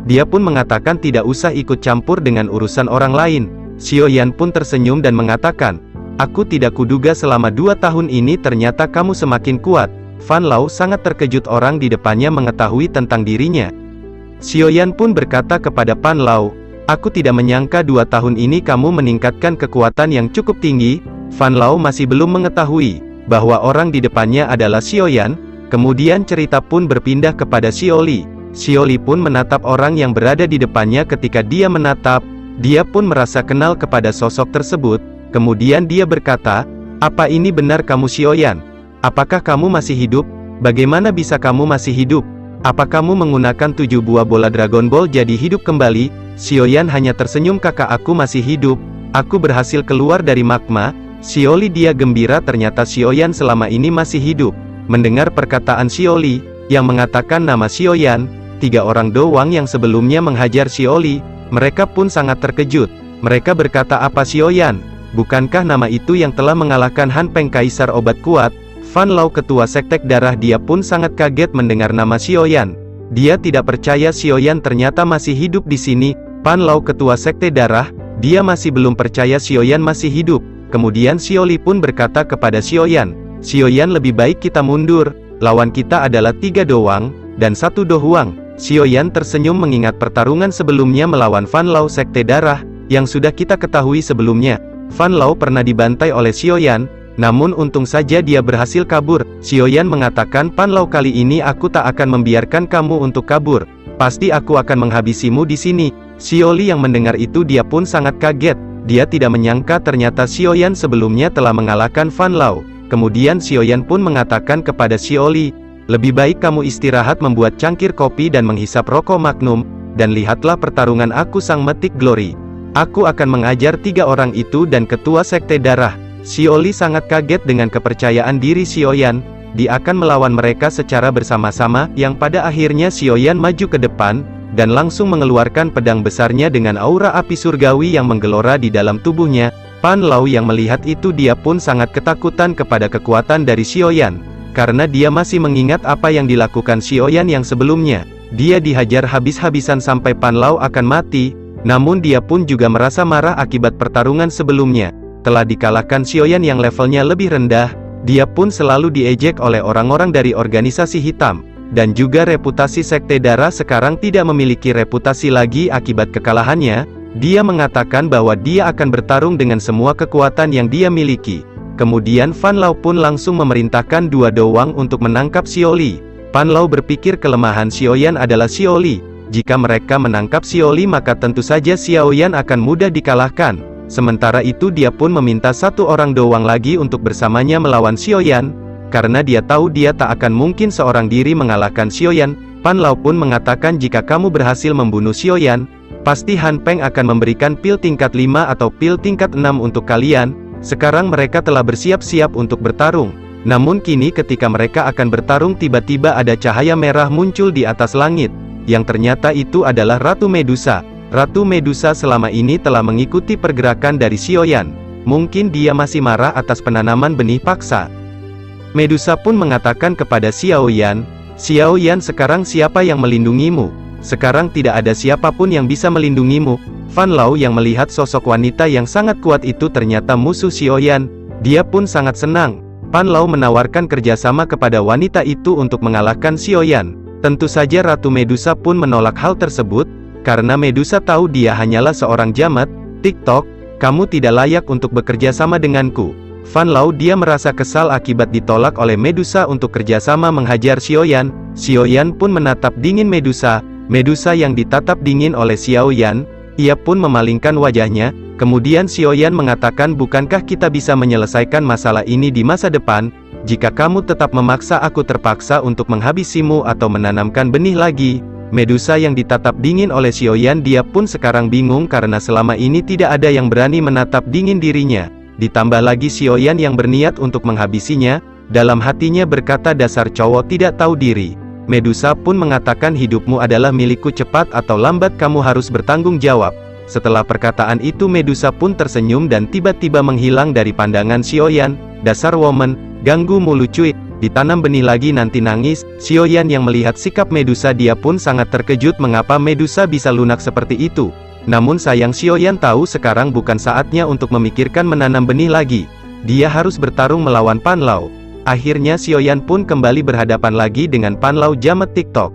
Speaker 3: Dia pun mengatakan tidak usah ikut campur dengan urusan orang lain. Xiao Yan pun tersenyum dan mengatakan, aku tidak kuduga selama 2 tahun ini ternyata kamu semakin kuat. Van Lau sangat terkejut orang di depannya mengetahui tentang dirinya. Xiao Yan pun berkata kepada Van Lau, aku tidak menyangka 2 tahun ini kamu meningkatkan kekuatan yang cukup tinggi. Van Lau masih belum mengetahui bahwa orang di depannya adalah Xiao Yan. Kemudian cerita pun berpindah kepada Xiao Li. Xiao Li pun menatap orang yang berada di depannya. Ketika dia menatap, dia pun merasa kenal kepada sosok tersebut. Kemudian dia berkata, apa ini benar kamu Xiao Yan? Apakah kamu masih hidup? Bagaimana bisa kamu masih hidup? Apa kamu menggunakan 7 buah bola Dragon Ball jadi hidup kembali? Xiao Yan hanya tersenyum, kakak aku masih hidup. Aku berhasil keluar dari magma. Xiao Li dia gembira, ternyata Xiao Yan selama ini masih hidup. Mendengar perkataan Xiao Li, yang mengatakan nama Xiao Yan, 3 orang doang yang sebelumnya menghajar Xiao Li, mereka pun sangat terkejut. Mereka berkata, apa Xiao Yan? Bukankah nama itu yang telah mengalahkan Han Peng Kaisar obat kuat? Van Lau ketua sekte darah dia pun sangat kaget mendengar nama Xiao Yan. Dia tidak percaya Xiao Yan ternyata masih hidup di sini. Van Lau ketua sekte darah, dia masih belum percaya Xiao Yan masih hidup. Kemudian Xiao Li pun berkata kepada Xiao Yan, Xiao Yan lebih baik kita mundur. Lawan kita adalah 3 doang, dan 1 Do Huang. Xiao Yan tersenyum mengingat pertarungan sebelumnya melawan Van Lau sekte darah, yang sudah kita ketahui sebelumnya. Van Lau pernah dibantai oleh Xiao Yan, namun untung saja dia berhasil kabur. Xiao Yan mengatakan, Van Lau kali ini aku tak akan membiarkan kamu untuk kabur. Pasti aku akan menghabisimu di sini. Xiao Li yang mendengar itu dia pun sangat kaget. Dia tidak menyangka ternyata Xiao Yan sebelumnya telah mengalahkan Van Lau. Kemudian Xiao Yan pun mengatakan kepada Xiao Li, lebih baik kamu istirahat membuat cangkir kopi dan menghisap rokok magnum, dan lihatlah pertarungan aku sang metik glory. Aku akan mengajar 3 orang itu dan ketua sekte darah. Xiao Li sangat kaget dengan kepercayaan diri Xiao Yan. Dia akan melawan mereka secara bersama-sama, yang pada akhirnya Xiao Yan maju ke depan, dan langsung mengeluarkan pedang besarnya dengan aura api surgawi yang menggelora di dalam tubuhnya. Van Lau yang melihat itu dia pun sangat ketakutan kepada kekuatan dari Xiao Yan. Karena dia masih mengingat apa yang dilakukan Xiao Yan yang sebelumnya. Dia dihajar habis-habisan sampai Van Lau akan mati, namun dia pun juga merasa marah akibat pertarungan sebelumnya. Telah dikalahkan Xiao Yan yang levelnya lebih rendah, dia pun selalu diejek oleh orang-orang dari organisasi hitam. Dan juga reputasi sekte darah sekarang tidak memiliki reputasi lagi akibat kekalahannya. Dia mengatakan bahwa dia akan bertarung dengan semua kekuatan yang dia miliki. Kemudian Van Lau pun langsung memerintahkan 2 doang untuk menangkap Xiao Li. Van Lau berpikir kelemahan Xiao Yan adalah Xiao Li. Jika mereka menangkap Xiao Li maka tentu saja Xiao Yan akan mudah dikalahkan. Sementara itu dia pun meminta 1 orang doang lagi untuk bersamanya melawan Xiao Yan. Karena dia tahu dia tak akan mungkin seorang diri mengalahkan Xiao Yan. Van Lau pun mengatakan jika kamu berhasil membunuh Xiao Yan, pasti Han Peng akan memberikan pil tingkat 5 atau pil tingkat 6 untuk kalian. Sekarang mereka telah bersiap-siap untuk bertarung. Namun kini ketika mereka akan bertarung tiba-tiba ada cahaya merah muncul di atas langit. Yang ternyata itu adalah Ratu Medusa. Ratu Medusa selama ini telah mengikuti pergerakan dari Xiao Yan. Mungkin dia masih marah atas penanaman benih paksa. Medusa pun mengatakan kepada Xiao Yan, Xiao Yan sekarang siapa yang melindungimu? Sekarang tidak ada siapapun yang bisa melindungimu. Van Lau yang melihat sosok wanita yang sangat kuat itu ternyata musuh Xiao Yan. Dia pun sangat senang. Van Lau menawarkan kerjasama kepada wanita itu untuk mengalahkan Xiao Yan. Tentu saja Ratu Medusa pun menolak hal tersebut, karena Medusa tahu dia hanyalah seorang jamat. TikTok, kamu tidak layak untuk bekerja sama denganku. Van Lau dia merasa kesal akibat ditolak oleh Medusa untuk kerjasama menghajar Xiao Yan. Xiao Yan pun menatap dingin Medusa. Medusa yang ditatap dingin oleh Xiao Yan, ia pun memalingkan wajahnya. Kemudian Xiao Yan mengatakan, bukankah kita bisa menyelesaikan masalah ini di masa depan? Jika kamu tetap memaksa, aku terpaksa untuk menghabisimu atau menanamkan benih lagi. Medusa yang ditatap dingin oleh Xiao Yan dia pun sekarang bingung karena selama ini tidak ada yang berani menatap dingin dirinya. Ditambah lagi Xiao Yan yang berniat untuk menghabisinya, dalam hatinya berkata dasar cowok tidak tahu diri. Medusa pun mengatakan hidupmu adalah milikku, cepat atau lambat kamu harus bertanggung jawab. Setelah perkataan itu Medusa pun tersenyum dan tiba-tiba menghilang dari pandangan Xiaoyan. Dasar woman, ganggu mulu cuy, ditanam benih lagi nanti nangis. Xiaoyan yang melihat sikap Medusa dia pun sangat terkejut mengapa Medusa bisa lunak seperti itu. Namun sayang Xiaoyan tahu sekarang bukan saatnya untuk memikirkan menanam benih lagi. Dia harus bertarung melawan Pan Lao. Akhirnya Xiaoyan pun kembali berhadapan lagi dengan Pan Lao jamet TikTok.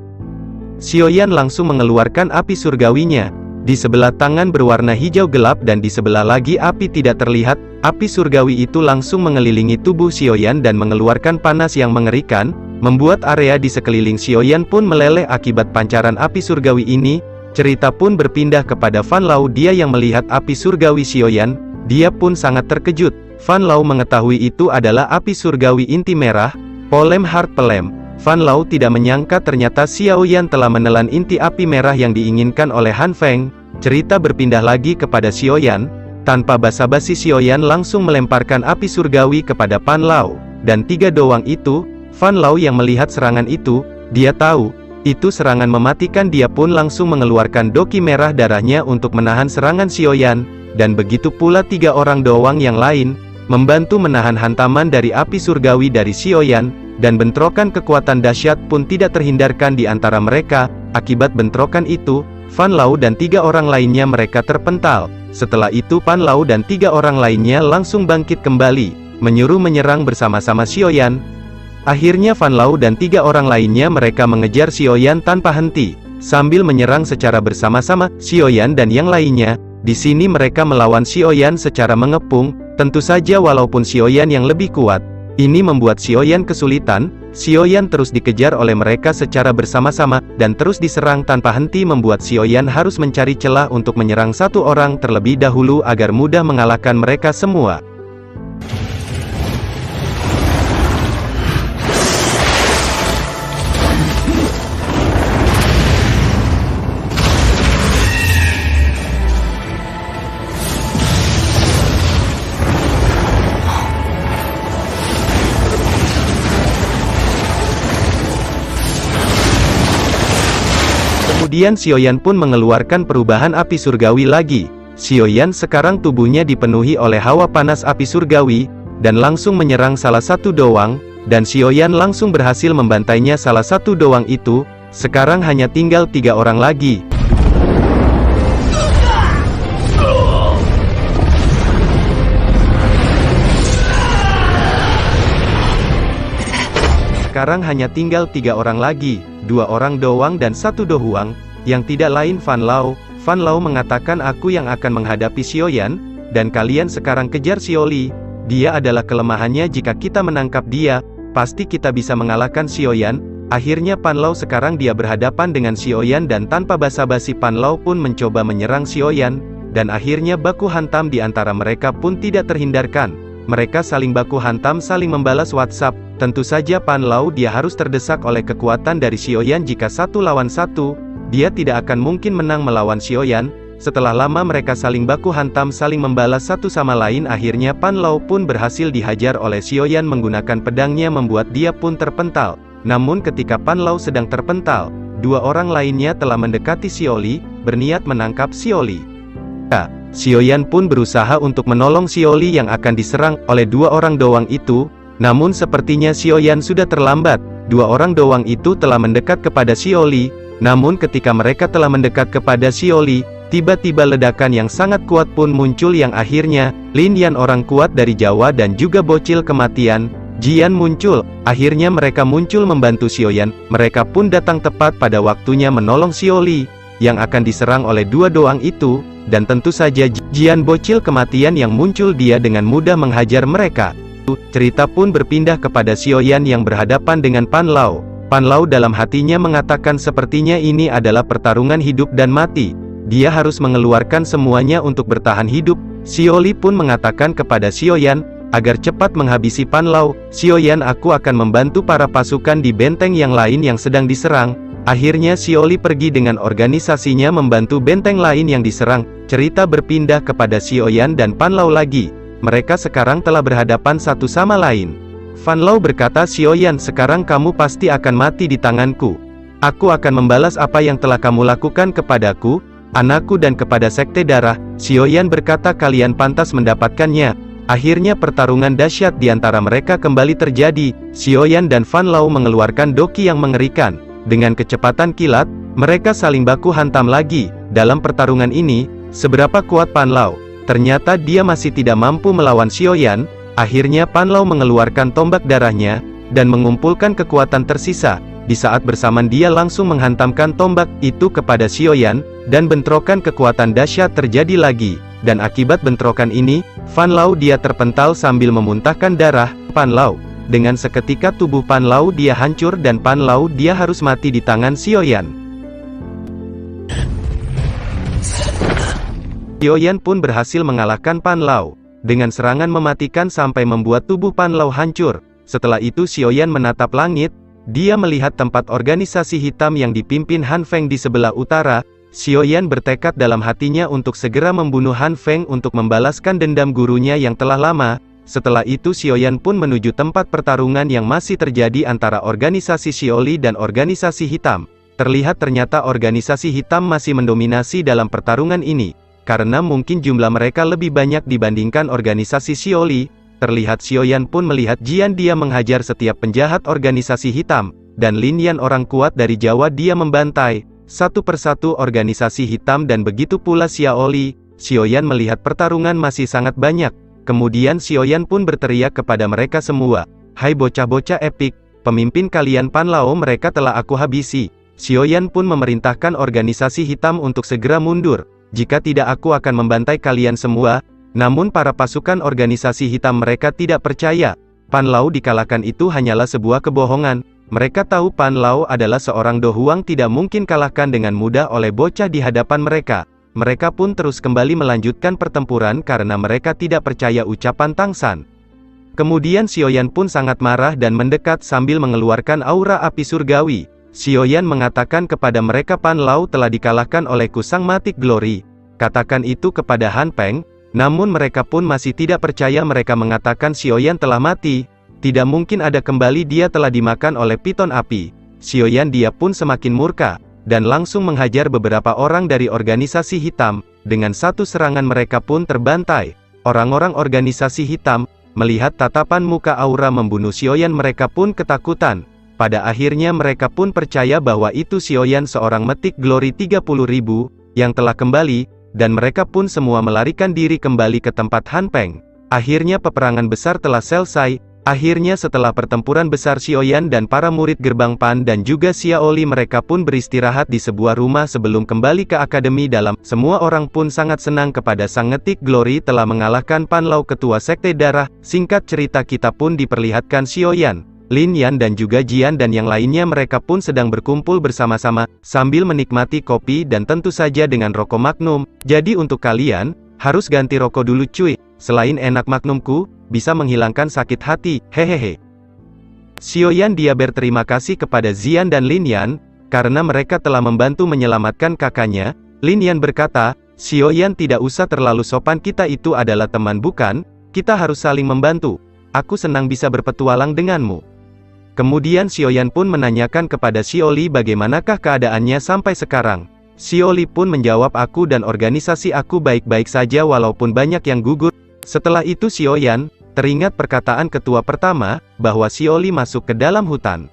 Speaker 3: Xiaoyan langsung mengeluarkan api surgawinya. Di sebelah tangan berwarna hijau gelap dan di sebelah lagi api tidak terlihat. Api surgawi itu langsung mengelilingi tubuh Xiaoyan dan mengeluarkan panas yang mengerikan, membuat area di sekeliling Xiaoyan pun meleleh akibat pancaran api surgawi ini. Cerita pun berpindah kepada Fan Lao. Dia yang melihat api surgawi Xiaoyan, dia pun sangat terkejut. Fan Lao mengetahui itu adalah api surgawi inti merah, Polem Heart Pelem. Fan Lao tidak menyangka ternyata Xiaoyan telah menelan inti api merah yang diinginkan oleh Han Feng. Cerita berpindah lagi kepada Xiaoyan. Tanpa basa-basi Xiaoyan langsung melemparkan api surgawi kepada Pan Lao. Dan 3 doang itu, Fan Lao yang melihat serangan itu, dia tahu itu serangan mematikan. Dia pun langsung mengeluarkan doki merah darahnya untuk menahan serangan Xiaoyan. Dan begitu pula 3 orang doang yang lain, membantu menahan hantaman dari api surgawi dari Xiaoyan, dan bentrokan kekuatan dahsyat pun tidak terhindarkan di antara mereka. Akibat bentrokan itu, Fan Lao dan 3 orang lainnya mereka terpental. Setelah itu Pan Lao dan 3 orang lainnya langsung bangkit kembali, menyuruh menyerang bersama-sama Xiaoyan. Akhirnya Fan Lao dan 3 orang lainnya mereka mengejar Xiaoyan tanpa henti, sambil menyerang secara bersama-sama. Xiaoyan dan yang lainnya, di sini mereka melawan Xiaoyan secara mengepung. Tentu saja walaupun Xiaoyan yang lebih kuat, ini membuat Xiaoyan kesulitan. Xiaoyan terus dikejar oleh mereka secara bersama-sama, dan terus diserang tanpa henti membuat Xiaoyan harus mencari celah untuk menyerang satu orang terlebih dahulu agar mudah mengalahkan mereka semua. Kemudian Xiaoyan pun mengeluarkan perubahan api surgawi lagi. Xiaoyan sekarang tubuhnya dipenuhi oleh hawa panas api surgawi, dan langsung menyerang salah satu doang, dan Xiaoyan langsung berhasil membantainya salah satu doang itu. Sekarang hanya tinggal 3 orang lagi. Sekarang hanya tinggal 3 orang lagi, 2 orang doang dan 1 dohuang, yang tidak lain Fan Lao. Fan Lao mengatakan aku yang akan menghadapi Xiaoyan, dan kalian sekarang kejar Xiaoli. Dia adalah kelemahannya, jika kita menangkap dia, pasti kita bisa mengalahkan Xiaoyan. Akhirnya Pan Lao sekarang dia berhadapan dengan Xiaoyan dan tanpa basa-basi Pan Lao pun mencoba menyerang Xiaoyan, dan akhirnya baku hantam di antara mereka pun tidak terhindarkan. Mereka saling baku hantam, saling membalas WhatsApp. Tentu saja Pan Lao dia harus terdesak oleh kekuatan dari Xiaoyan. Jika 1 lawan 1, dia tidak akan mungkin menang melawan Xiaoyan. Setelah lama mereka saling baku hantam, saling membalas satu sama lain. Akhirnya Pan Lao pun berhasil dihajar oleh Xiaoyan menggunakan pedangnya, membuat dia pun terpental. Namun ketika Pan Lao sedang terpental, 2 orang lainnya telah mendekati Xiaoli, berniat menangkap Xiaoli. Xiaoyan pun berusaha untuk menolong Xiaoli yang akan diserang oleh 2 orang doang itu. Namun sepertinya Xiaoyan sudah terlambat. 2 orang doang itu telah mendekat kepada Xiaoli. Namun ketika mereka telah mendekat kepada Xiaoli, tiba-tiba ledakan yang sangat kuat pun muncul yang akhirnya Lin Yan orang kuat dari Jawa dan juga bocil kematian Jian muncul. Akhirnya mereka muncul membantu Xiaoyan. Mereka pun datang tepat pada waktunya menolong Xiaoli yang akan diserang oleh 2 doang itu. Dan tentu saja Jian bocil kematian yang muncul, dia dengan mudah menghajar mereka. Cerita pun berpindah kepada Xiaoyan yang berhadapan dengan Pan Lao. Pan Lao dalam hatinya mengatakan sepertinya ini adalah pertarungan hidup dan mati. Dia harus mengeluarkan semuanya untuk bertahan hidup. Xiaoli pun mengatakan kepada Xiaoyan agar cepat menghabisi Pan Lao. Xiaoyan, aku akan membantu para pasukan di benteng yang lain yang sedang diserang. Akhirnya Xiaoli pergi dengan organisasinya membantu benteng lain yang diserang. Cerita berpindah kepada Xiaoyan dan Pan Lao lagi. Mereka sekarang telah berhadapan satu sama lain. Fan Lao berkata, Xiaoyan, sekarang kamu pasti akan mati di tanganku. Aku akan membalas apa yang telah kamu lakukan kepadaku, anakku dan kepada Sekte Darah. Xiaoyan berkata, kalian pantas mendapatkannya. Akhirnya pertarungan dahsyat di antara mereka kembali terjadi. Xiaoyan dan Fan Lao mengeluarkan doki yang mengerikan. Dengan kecepatan kilat, mereka saling baku hantam lagi. Dalam pertarungan ini, seberapa kuat Fan Lao? Ternyata dia masih tidak mampu melawan Xiaoyan. Akhirnya Fan Lao mengeluarkan tombak darahnya, dan mengumpulkan kekuatan tersisa. Di saat bersamaan dia langsung menghantamkan tombak itu kepada Xiaoyan, dan bentrokan kekuatan dahsyat terjadi lagi. Dan akibat bentrokan ini, Fan Lao dia terpental sambil memuntahkan darah. Fan Lao. Dengan seketika tubuh Fan Lao dia hancur dan Fan Lao dia harus mati di tangan Xiaoyan. Xiaoyan pun berhasil mengalahkan Fan Lao dengan serangan mematikan sampai membuat tubuh Fan Lao hancur. Setelah itu Xiaoyan menatap langit, dia melihat tempat organisasi hitam yang dipimpin Han Feng di sebelah utara. Xiaoyan bertekad dalam hatinya untuk segera membunuh Han Feng untuk membalaskan dendam gurunya yang telah lama. Setelah itu Xiaoyan pun menuju tempat pertarungan yang masih terjadi antara organisasi Xiaoli dan organisasi hitam. Terlihat ternyata organisasi hitam masih mendominasi dalam pertarungan ini. Karena mungkin jumlah mereka lebih banyak dibandingkan organisasi Xiaoli, terlihat Xiaoyan pun melihat Jian dia menghajar setiap penjahat organisasi hitam, dan Lin Yan orang kuat dari Jawa dia membantai satu persatu organisasi hitam dan begitu pula Xiaoli. Xiaoyan melihat pertarungan masih sangat banyak, kemudian Xiaoyan pun berteriak kepada mereka semua, hai bocah-bocah epik, pemimpin kalian Fan Lao mereka telah aku habisi. Xiaoyan pun memerintahkan organisasi hitam untuk segera mundur. Jika tidak aku akan membantai kalian semua. Namun para pasukan organisasi hitam mereka tidak percaya. Fan Lao dikalahkan itu hanyalah sebuah kebohongan. Mereka tahu Fan Lao adalah seorang Do Huang tidak mungkin kalahkan dengan mudah oleh bocah di hadapan mereka. Mereka pun terus kembali melanjutkan pertempuran karena mereka tidak percaya ucapan Tang San. Kemudian Xiaoyan pun sangat marah dan mendekat sambil mengeluarkan aura api surgawi. Xiaoyan mengatakan kepada mereka Fan Lao telah dikalahkan oleh Kusang Matic Glory. Katakan itu kepada Han Peng, namun mereka pun masih tidak percaya. Mereka mengatakan Xiaoyan telah mati. Tidak mungkin ada kembali, dia telah dimakan oleh piton api. Xiaoyan dia pun semakin murka, dan langsung menghajar beberapa orang dari organisasi hitam. Dengan satu serangan mereka pun terbantai. Orang-orang organisasi hitam, melihat tatapan muka aura membunuh Xiaoyan mereka pun ketakutan. Pada akhirnya mereka pun percaya bahwa itu Xiaoyan seorang Matic Glory 30.000, yang telah kembali, dan mereka pun semua melarikan diri kembali ke tempat Han Peng. Akhirnya peperangan besar telah selesai. Akhirnya setelah pertempuran besar Xiaoyan dan para murid gerbang Pan dan juga Xiaoli mereka pun beristirahat di sebuah rumah sebelum kembali ke akademi dalam. Semua orang pun sangat senang kepada Sang Matic Glory telah mengalahkan Fan Lao ketua Sekte Darah. Singkat cerita kita pun diperlihatkan Xiaoyan, Lin Yan dan juga Jian dan yang lainnya mereka pun sedang berkumpul bersama-sama, sambil menikmati kopi dan tentu saja dengan rokok Magnum. Jadi untuk kalian, harus ganti rokok dulu cuy, selain enak Magnumku, bisa menghilangkan sakit hati, hehehe. Xiaoyan dia berterima kasih kepada Jian dan Lin Yan, karena mereka telah membantu menyelamatkan kakaknya. Lin Yan berkata, Xiaoyan tidak usah terlalu sopan, kita itu adalah teman bukan, kita harus saling membantu. Aku senang bisa berpetualang denganmu. Kemudian Xiaoyan pun menanyakan kepada Xiaoli bagaimanakah keadaannya sampai sekarang. Xiaoli pun menjawab aku dan organisasi aku baik-baik saja walaupun banyak yang gugur. Setelah itu Xiaoyan teringat perkataan ketua pertama, bahwa Xiaoli masuk ke dalam hutan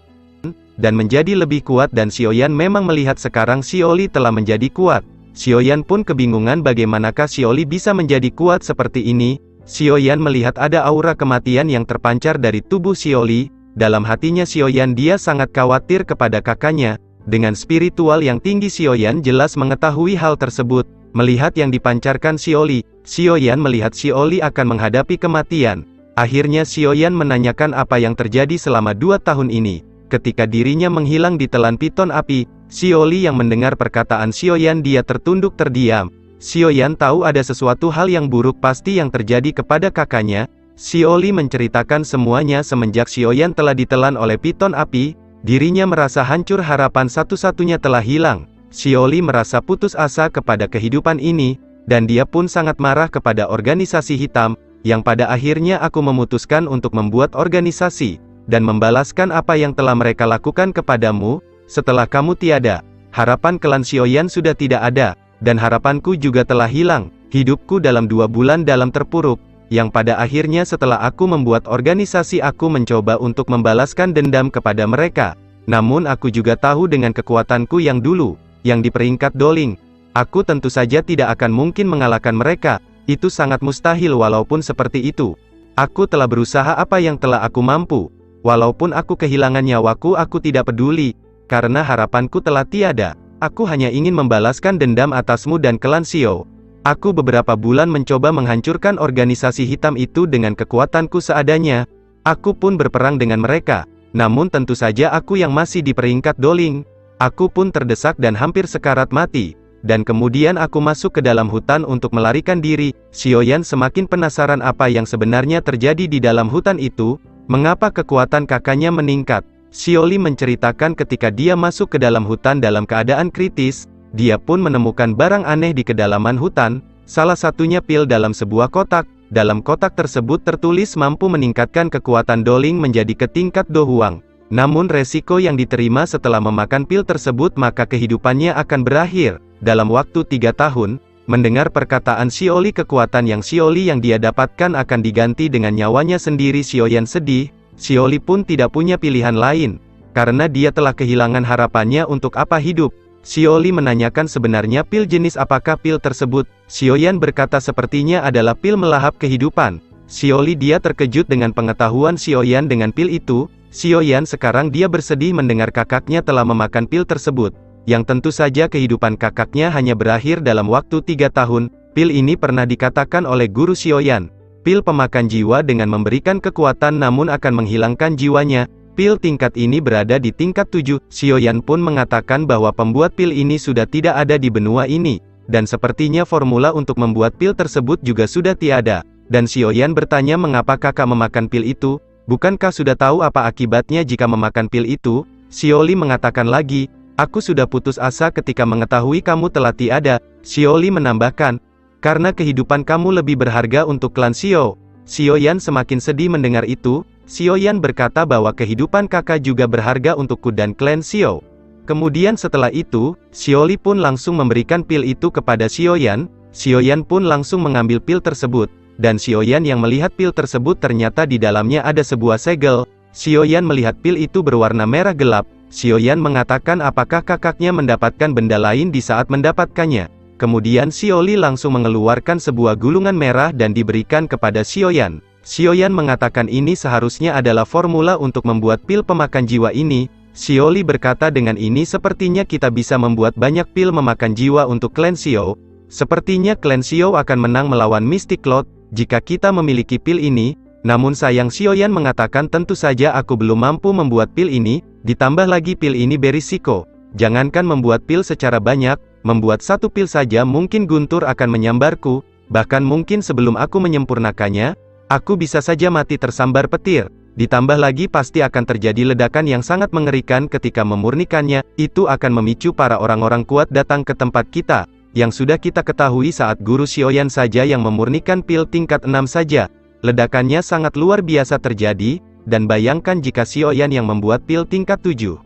Speaker 3: dan menjadi lebih kuat dan Xiaoyan memang melihat sekarang Xiaoli telah menjadi kuat. Xiaoyan pun kebingungan bagaimanakah Xiaoli bisa menjadi kuat seperti ini. Xiaoyan melihat ada aura kematian yang terpancar dari tubuh Xiaoli. Dalam hatinya Xiaoyan dia sangat khawatir kepada kakaknya. Dengan spiritual yang tinggi Xiaoyan jelas mengetahui hal tersebut. Melihat yang dipancarkan Xiaoli, Xiaoyan melihat Xiaoli akan menghadapi kematian. Akhirnya Xiaoyan menanyakan apa yang terjadi selama 2 tahun ini. Ketika dirinya menghilang di telan piton api, Xiaoli yang mendengar perkataan Xiaoyan dia tertunduk terdiam. Xiaoyan tahu ada sesuatu hal yang buruk pasti yang terjadi kepada kakaknya. Xiaoli menceritakan semuanya semenjak Xiaoyan telah ditelan oleh piton api, dirinya merasa hancur, harapan satu-satunya telah hilang. Xiaoli merasa putus asa kepada kehidupan ini, dan dia pun sangat marah kepada organisasi hitam. yang pada akhirnya aku memutuskan untuk membuat organisasi, dan membalaskan apa yang telah mereka lakukan kepadamu, setelah kamu tiada. Harapan klan Xiaoyan sudah tidak ada, dan harapanku juga telah hilang. Hidupku dalam 2 bulan dalam terpuruk, yang pada akhirnya setelah aku membuat organisasi aku mencoba untuk membalaskan dendam kepada mereka. Namun aku juga tahu dengan kekuatanku yang dulu, yang di peringkat Doling, aku tentu saja tidak akan mungkin mengalahkan mereka. Itu sangat mustahil. Walaupun seperti itu, aku telah berusaha apa yang telah aku mampu. Walaupun aku kehilangan nyawaku, aku tidak peduli, karena harapanku telah tiada. Aku hanya ingin membalaskan dendam atasmu dan klan Xiao. Aku beberapa bulan mencoba menghancurkan organisasi hitam itu dengan kekuatanku seadanya. Aku pun berperang dengan mereka. Namun tentu saja aku yang masih di peringkat Doling. Aku pun terdesak dan hampir sekarat mati. Dan kemudian aku masuk ke dalam hutan untuk melarikan diri. Xiaoyan semakin penasaran apa yang sebenarnya terjadi di dalam hutan itu. Mengapa kekuatan kakaknya meningkat? Xiaoli menceritakan ketika dia masuk ke dalam hutan dalam keadaan kritis, dia pun menemukan barang aneh di kedalaman hutan, salah satunya pil dalam sebuah kotak. Dalam kotak tersebut tertulis mampu meningkatkan kekuatan Doling menjadi ke tingkat Dohuang. Namun resiko yang diterima setelah memakan pil tersebut maka kehidupannya akan berakhir. Dalam waktu 3 tahun, mendengar perkataan Xiaoli kekuatan yang Xiaoli yang dia dapatkan akan diganti dengan nyawanya sendiri. Xiaoyan sedih. Xiaoli pun tidak punya pilihan lain, karena dia telah kehilangan harapannya untuk apa hidup. Xiaoli menanyakan sebenarnya pil jenis apakah pil tersebut. Xiaoyan berkata sepertinya adalah pil melahap kehidupan. Xiaoli dia terkejut dengan pengetahuan Xiaoyan dengan pil itu. Xiaoyan sekarang dia bersedih mendengar kakaknya telah memakan pil tersebut, yang tentu saja kehidupan kakaknya hanya berakhir dalam waktu 3 tahun. Pil ini pernah dikatakan oleh guru Xiaoyan, pil pemakan jiwa dengan memberikan kekuatan namun akan menghilangkan jiwanya. Pil tingkat ini berada di tingkat 7. Xiaoyan pun mengatakan bahwa pembuat pil ini sudah tidak ada di benua ini, dan sepertinya formula untuk membuat pil tersebut juga sudah tiada. Dan Xiaoyan bertanya mengapa kakak memakan pil itu, bukankah sudah tahu apa akibatnya jika memakan pil itu? Xiaoli mengatakan lagi, aku sudah putus asa ketika mengetahui kamu telah tiada. Xiaoli menambahkan, karena kehidupan kamu lebih berharga untuk klan Xiao. Xiaoyan semakin sedih mendengar itu. Xiaoyan berkata bahwa kehidupan kakak juga berharga untukku dan klan Xiao. Kemudian setelah itu, Xiaoli pun langsung memberikan pil itu kepada Xiaoyan. Xiaoyan pun langsung mengambil pil tersebut, dan Xiaoyan yang melihat pil tersebut ternyata di dalamnya ada sebuah segel. Xiaoyan melihat pil itu berwarna merah gelap. Xiaoyan mengatakan apakah kakaknya mendapatkan benda lain di saat mendapatkannya. Kemudian Xiaoli langsung mengeluarkan sebuah gulungan merah dan diberikan kepada Xiaoyan. Xiaoyan mengatakan ini seharusnya adalah formula untuk membuat pil pemakan jiwa ini. Xiaoli berkata dengan ini sepertinya kita bisa membuat banyak pil memakan jiwa untuk klan Xiao. Sepertinya klan Xiao akan menang melawan Mystic Cloud, jika kita memiliki pil ini. Namun sayang, Xiaoyan mengatakan tentu saja aku belum mampu membuat pil ini, ditambah lagi pil ini berisiko. Jangankan membuat pil secara banyak, membuat satu pil saja mungkin guntur akan menyambarku, bahkan mungkin sebelum aku menyempurnakannya, aku bisa saja mati tersambar petir. Ditambah lagi pasti akan terjadi ledakan yang sangat mengerikan ketika memurnikannya. Itu akan memicu para orang-orang kuat datang ke tempat kita, yang sudah kita ketahui saat guru Xiaoyan saja yang memurnikan pil tingkat 6 saja. Ledakannya sangat luar biasa terjadi, dan bayangkan jika Xiaoyan yang membuat pil tingkat 7.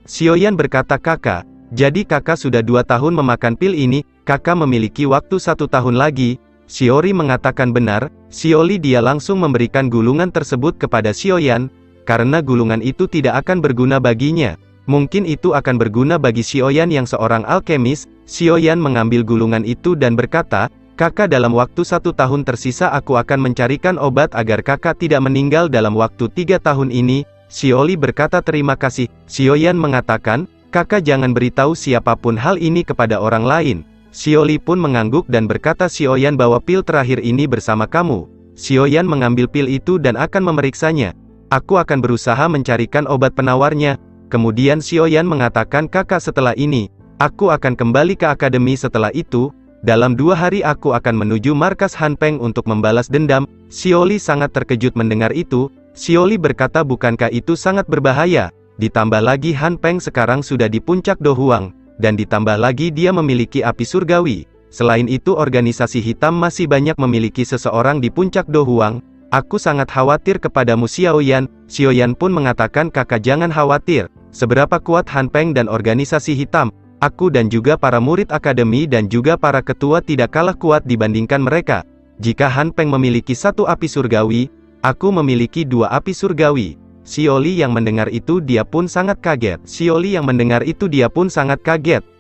Speaker 3: Xiaoyan berkata kakak, jadi kakak sudah 2 tahun memakan pil ini, kakak memiliki waktu 1 tahun lagi. Xiaoli mengatakan benar. Xiaoli dia langsung memberikan gulungan tersebut kepada Xiaoyan, karena gulungan itu tidak akan berguna baginya. Mungkin itu akan berguna bagi Xiaoyan yang seorang alkemis. Xiaoyan mengambil gulungan itu dan berkata, kakak dalam waktu 1 tahun tersisa aku akan mencarikan obat agar kakak tidak meninggal dalam waktu 3 tahun ini. Xiaoli berkata terima kasih. Xiaoyan mengatakan, kakak jangan beritahu siapapun hal ini kepada orang lain. Xiaoli pun mengangguk dan berkata Xiaoyan bawa pil terakhir ini bersama kamu. Xiaoyan mengambil pil itu dan akan memeriksanya. Aku akan berusaha mencarikan obat penawarnya. Kemudian Xiaoyan mengatakan kakak setelah ini, aku akan kembali ke akademi setelah itu. Dalam 2 hari aku akan menuju markas Han Peng untuk membalas dendam. Xiaoli sangat terkejut mendengar itu. Xiaoli berkata bukankah itu sangat berbahaya? Ditambah lagi Han Peng sekarang sudah di puncak Dohuang, dan ditambah lagi dia memiliki api surgawi. Selain itu organisasi hitam masih banyak memiliki seseorang di puncak Do Huang. Aku sangat khawatir kepadamu Xiaoyan. Xiaoyan pun mengatakan kakak jangan khawatir. Seberapa kuat Han Peng dan organisasi hitam, aku dan juga para murid akademi dan juga para ketua tidak kalah kuat dibandingkan mereka. Jika Han Peng memiliki satu api surgawi, aku memiliki dua api surgawi. Xiaoli yang mendengar itu dia pun sangat kaget.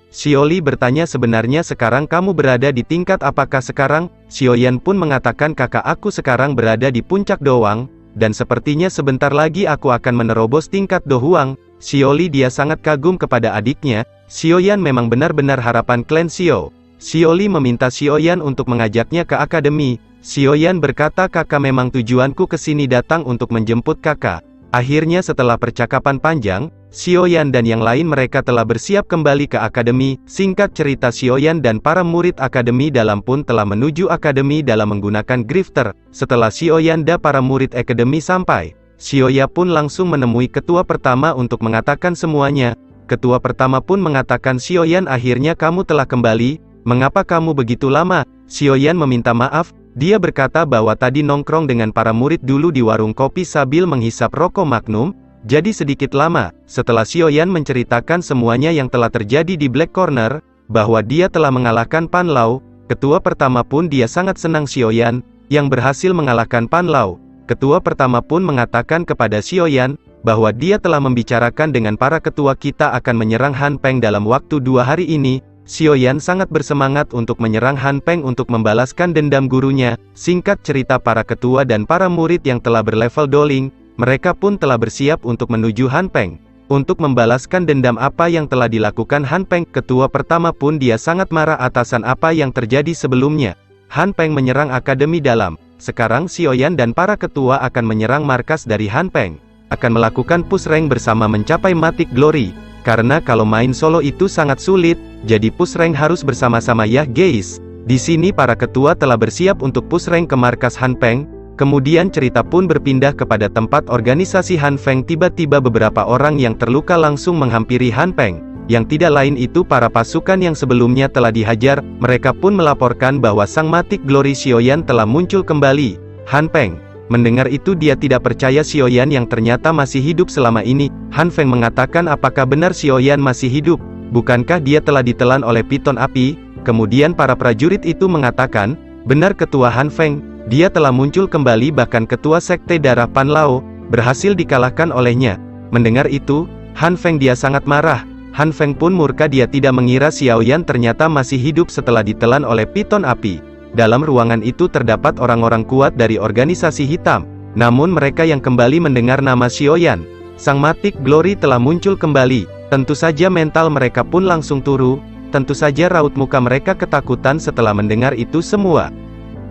Speaker 3: Xiaoli bertanya sebenarnya sekarang kamu berada di tingkat apakah sekarang? Xiaoyan pun mengatakan kakak aku sekarang berada di puncak doang, dan sepertinya sebentar lagi aku akan menerobos tingkat Do Huang. Xiaoli dia sangat kagum kepada adiknya. Xiaoyan memang benar-benar harapan klan Xiao. Xiaoli meminta Xiaoyan untuk mengajaknya ke akademi. Xiaoyan berkata kakak memang tujuanku ke sini datang untuk menjemput kakak. Akhirnya setelah percakapan panjang, Xiaoyan dan yang lain mereka telah bersiap kembali ke akademi. Singkat cerita Xiaoyan dan para murid akademi dalam pun telah menuju akademi dalam menggunakan grifter. Setelah Xiaoyan dan para murid akademi sampai, Xiaoya pun langsung menemui ketua pertama untuk mengatakan semuanya. Ketua pertama pun mengatakan Xiaoyan akhirnya kamu telah kembali, mengapa kamu begitu lama? Xiaoyan meminta maaf. Dia berkata bahwa tadi nongkrong dengan para murid dulu di warung kopi sambil menghisap rokok Magnum, jadi sedikit lama. Setelah Xiaoyan menceritakan semuanya yang telah terjadi di Black Corner, bahwa dia telah mengalahkan Pan Lao, ketua pertama pun dia sangat senang Xiaoyan, yang berhasil mengalahkan Pan Lao. Ketua pertama pun mengatakan kepada Xiaoyan, bahwa dia telah membicarakan dengan para ketua kita akan menyerang Han Peng dalam waktu 2 hari ini. Xiaoyan sangat bersemangat untuk menyerang Han Peng untuk membalaskan dendam gurunya. Singkat cerita para ketua dan para murid yang telah berlevel Doling, mereka pun telah bersiap untuk menuju Han Peng, untuk membalaskan dendam apa yang telah dilakukan Han Peng. Ketua pertama pun dia sangat marah atasan apa yang terjadi sebelumnya. Han Peng menyerang akademi dalam. Sekarang Xiaoyan dan para ketua akan menyerang markas dari Han Peng, akan melakukan push rank bersama mencapai Mythic Glory. Karena kalau main solo itu sangat sulit, jadi push rank harus bersama-sama ya guys. Di sini para ketua telah bersiap untuk push rank ke markas Han Peng. Kemudian cerita pun berpindah kepada tempat organisasi Han Peng. Tiba-tiba beberapa orang yang terluka langsung menghampiri Han Peng. Yang tidak lain itu para pasukan yang sebelumnya telah dihajar. Mereka pun melaporkan bahwa sang Mythic Glory Xiaoyan telah muncul kembali. Han Peng mendengar itu dia tidak percaya Xiaoyan yang ternyata masih hidup selama ini. Han Peng mengatakan apakah benar Xiaoyan masih hidup? Bukankah dia telah ditelan oleh piton api? Kemudian para prajurit itu mengatakan, benar ketua Han Peng, dia telah muncul kembali bahkan ketua sekte darah Pan Lao, berhasil dikalahkan olehnya. Mendengar itu, Han Peng dia sangat marah. Han Peng pun murka dia tidak mengira Xiaoyan ternyata masih hidup setelah ditelan oleh piton api. Dalam ruangan itu terdapat orang-orang kuat dari organisasi hitam. Namun mereka yang kembali mendengar nama Xiaoyan, sang Mythic Glory telah muncul kembali. Tentu saja mental mereka pun langsung turun. Tentu saja raut muka mereka ketakutan setelah mendengar itu semua.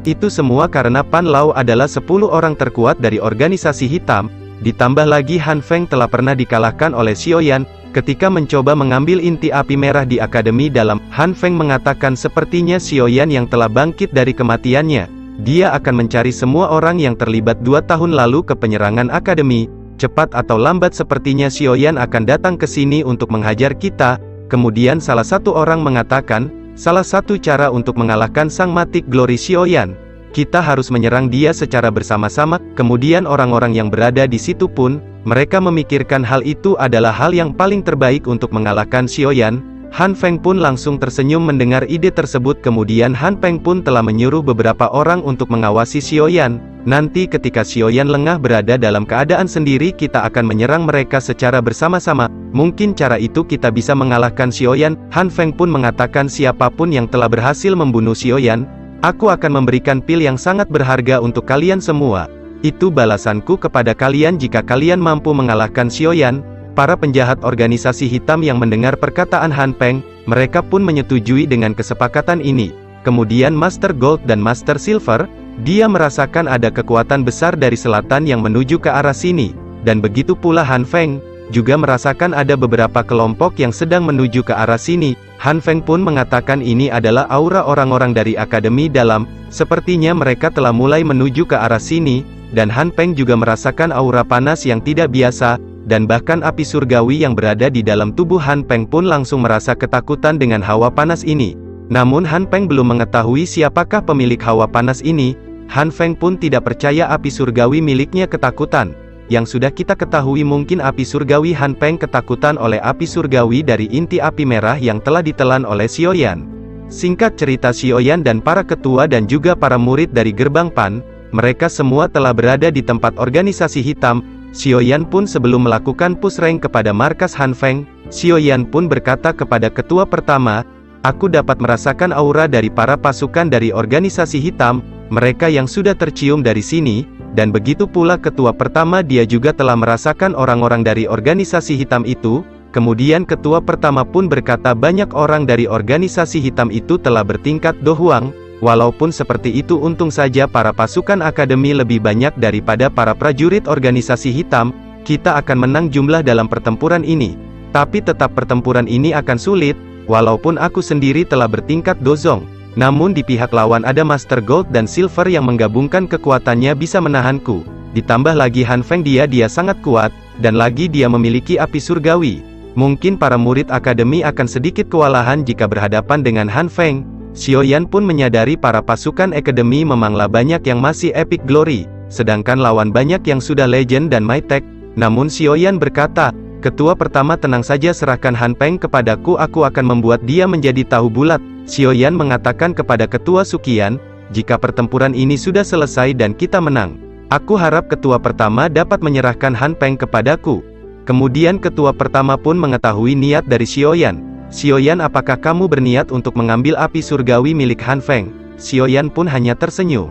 Speaker 3: Itu semua karena Pan Lao adalah 10 orang terkuat dari organisasi hitam. Ditambah lagi Han Peng telah pernah dikalahkan oleh Xiaoyan ketika mencoba mengambil inti api merah di akademi dalam. Han Peng mengatakan sepertinya Xiaoyan yang telah bangkit dari kematiannya. Dia akan mencari semua orang yang terlibat 2 tahun lalu ke penyerangan akademi. Cepat atau lambat sepertinya Xiaoyan akan datang ke sini untuk menghajar kita. Kemudian salah satu orang mengatakan, salah satu cara untuk mengalahkan sang Mythic Glory Xiaoyan, kita harus menyerang dia secara bersama-sama. Kemudian orang-orang yang berada di situ pun, mereka memikirkan hal itu adalah hal yang paling terbaik untuk mengalahkan Xiaoyan. Han Peng pun langsung tersenyum mendengar ide tersebut. Kemudian Han Peng pun telah menyuruh beberapa orang untuk mengawasi Xiaoyan. Nanti ketika Xiaoyan lengah berada dalam keadaan sendiri kita akan menyerang mereka secara bersama-sama. Mungkin cara itu kita bisa mengalahkan Xiaoyan. Han Peng pun mengatakan siapapun yang telah berhasil membunuh Xiaoyan, aku akan memberikan pil yang sangat berharga untuk kalian semua. Itu balasanku kepada kalian jika kalian mampu mengalahkan Xiaoyan. Para penjahat organisasi hitam yang mendengar perkataan Han Peng, mereka pun menyetujui dengan kesepakatan ini. Kemudian Master Gold dan Master Silver, dia merasakan ada kekuatan besar dari selatan yang menuju ke arah sini. Dan begitu pula Han Peng, juga merasakan ada beberapa kelompok yang sedang menuju ke arah sini. Han Peng pun mengatakan ini adalah aura orang-orang dari akademi dalam. Sepertinya mereka telah mulai menuju ke arah sini. Dan Han Peng juga merasakan aura panas yang tidak biasa. Dan bahkan api surgawi yang berada di dalam tubuh Han Peng pun langsung merasa ketakutan dengan hawa panas ini. Namun Han Peng belum mengetahui siapakah pemilik hawa panas ini. Han Feng pun tidak percaya api surgawi miliknya ketakutan. Yang sudah kita ketahui mungkin api surgawi Han Peng ketakutan oleh api surgawi dari inti api merah yang telah ditelan oleh Xiaoyan. Singkat cerita, Xiaoyan dan para ketua dan juga para murid dari gerbang Pan, mereka semua telah berada di tempat organisasi hitam. Xiaoyan pun sebelum melakukan push rank kepada markas Han Feng, Xiaoyan pun berkata kepada ketua pertama, "Aku dapat merasakan aura dari para pasukan dari organisasi hitam, mereka yang sudah tercium dari sini." Dan begitu pula ketua pertama dia juga telah merasakan orang-orang dari organisasi hitam itu. Kemudian ketua pertama pun berkata banyak orang dari organisasi hitam itu telah bertingkat Do Huang. Walaupun seperti itu untung saja para pasukan akademi lebih banyak daripada para prajurit organisasi hitam. Kita akan menang jumlah dalam pertempuran ini. Tapi tetap pertempuran ini akan sulit, walaupun aku sendiri telah bertingkat Dozong. Namun di pihak lawan ada Master Gold dan Silver yang menggabungkan kekuatannya bisa menahanku. Ditambah lagi Han Feng dia sangat kuat, dan lagi dia memiliki api surgawi. Mungkin para murid akademi akan sedikit kewalahan jika berhadapan dengan Han Feng. Xiaoyan pun menyadari para pasukan akademi memanglah banyak yang masih epic glory, sedangkan lawan banyak yang sudah legend dan mythic. Namun Xiaoyan berkata, "Ketua pertama tenang saja, serahkan Han Peng kepadaku, aku akan membuat dia menjadi tahu bulat." Xiaoyan mengatakan kepada ketua Suqian, "Jika pertempuran ini sudah selesai dan kita menang, aku harap ketua pertama dapat menyerahkan Han Peng kepadaku." Kemudian ketua pertama pun mengetahui niat dari Xiaoyan. "Xiaoyan, apakah kamu berniat untuk mengambil api surgawi milik Han Feng?" Xiaoyan pun hanya tersenyum.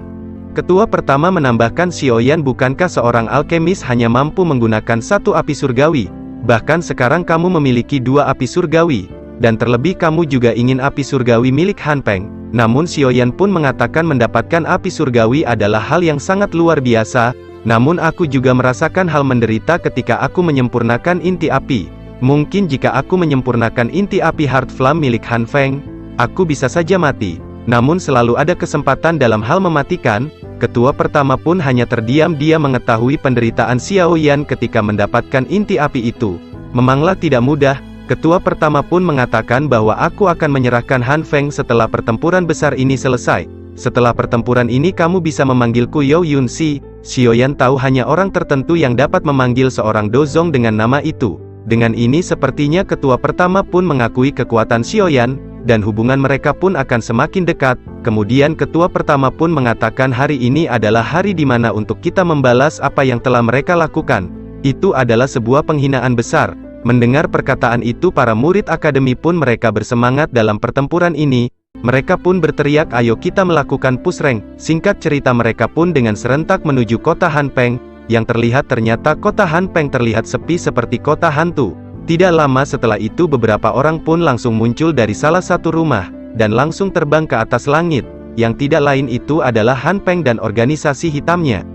Speaker 3: Ketua pertama menambahkan, "Xiaoyan, bukankah seorang alkemis hanya mampu menggunakan satu api surgawi? Bahkan sekarang kamu memiliki dua api surgawi. Dan terlebih kamu juga ingin api surgawi milik Han Peng." Namun Xiaoyan pun mengatakan mendapatkan api surgawi adalah hal yang sangat luar biasa. Namun aku juga merasakan hal menderita ketika aku menyempurnakan inti api. Mungkin jika aku menyempurnakan inti api Heart Flame milik Han Feng, aku bisa saja mati. Namun selalu ada kesempatan dalam hal mematikan. Ketua pertama pun hanya terdiam, dia mengetahui penderitaan Xiaoyan ketika mendapatkan inti api itu. Memanglah tidak mudah. Ketua pertama pun mengatakan bahwa aku akan menyerahkan Han Feng setelah pertempuran besar ini selesai. Setelah pertempuran ini kamu bisa memanggilku Yao Yunxi. Xiaoyan tahu hanya orang tertentu yang dapat memanggil seorang Dozong dengan nama itu. Dengan ini sepertinya ketua pertama pun mengakui kekuatan Xiaoyan, dan hubungan mereka pun akan semakin dekat. Kemudian ketua pertama pun mengatakan hari ini adalah hari di mana untuk kita membalas apa yang telah mereka lakukan. Itu adalah sebuah penghinaan besar. Mendengar perkataan itu para murid akademi pun mereka bersemangat dalam pertempuran ini. Mereka pun berteriak, "Ayo kita melakukan push rank." Singkat cerita mereka pun dengan serentak menuju kota Han Peng. Yang terlihat ternyata kota Han Peng terlihat sepi seperti kota hantu. Tidak lama setelah itu beberapa orang pun langsung muncul dari salah satu rumah, dan langsung terbang ke atas langit. Yang tidak lain itu adalah Han Peng dan organisasi hitamnya.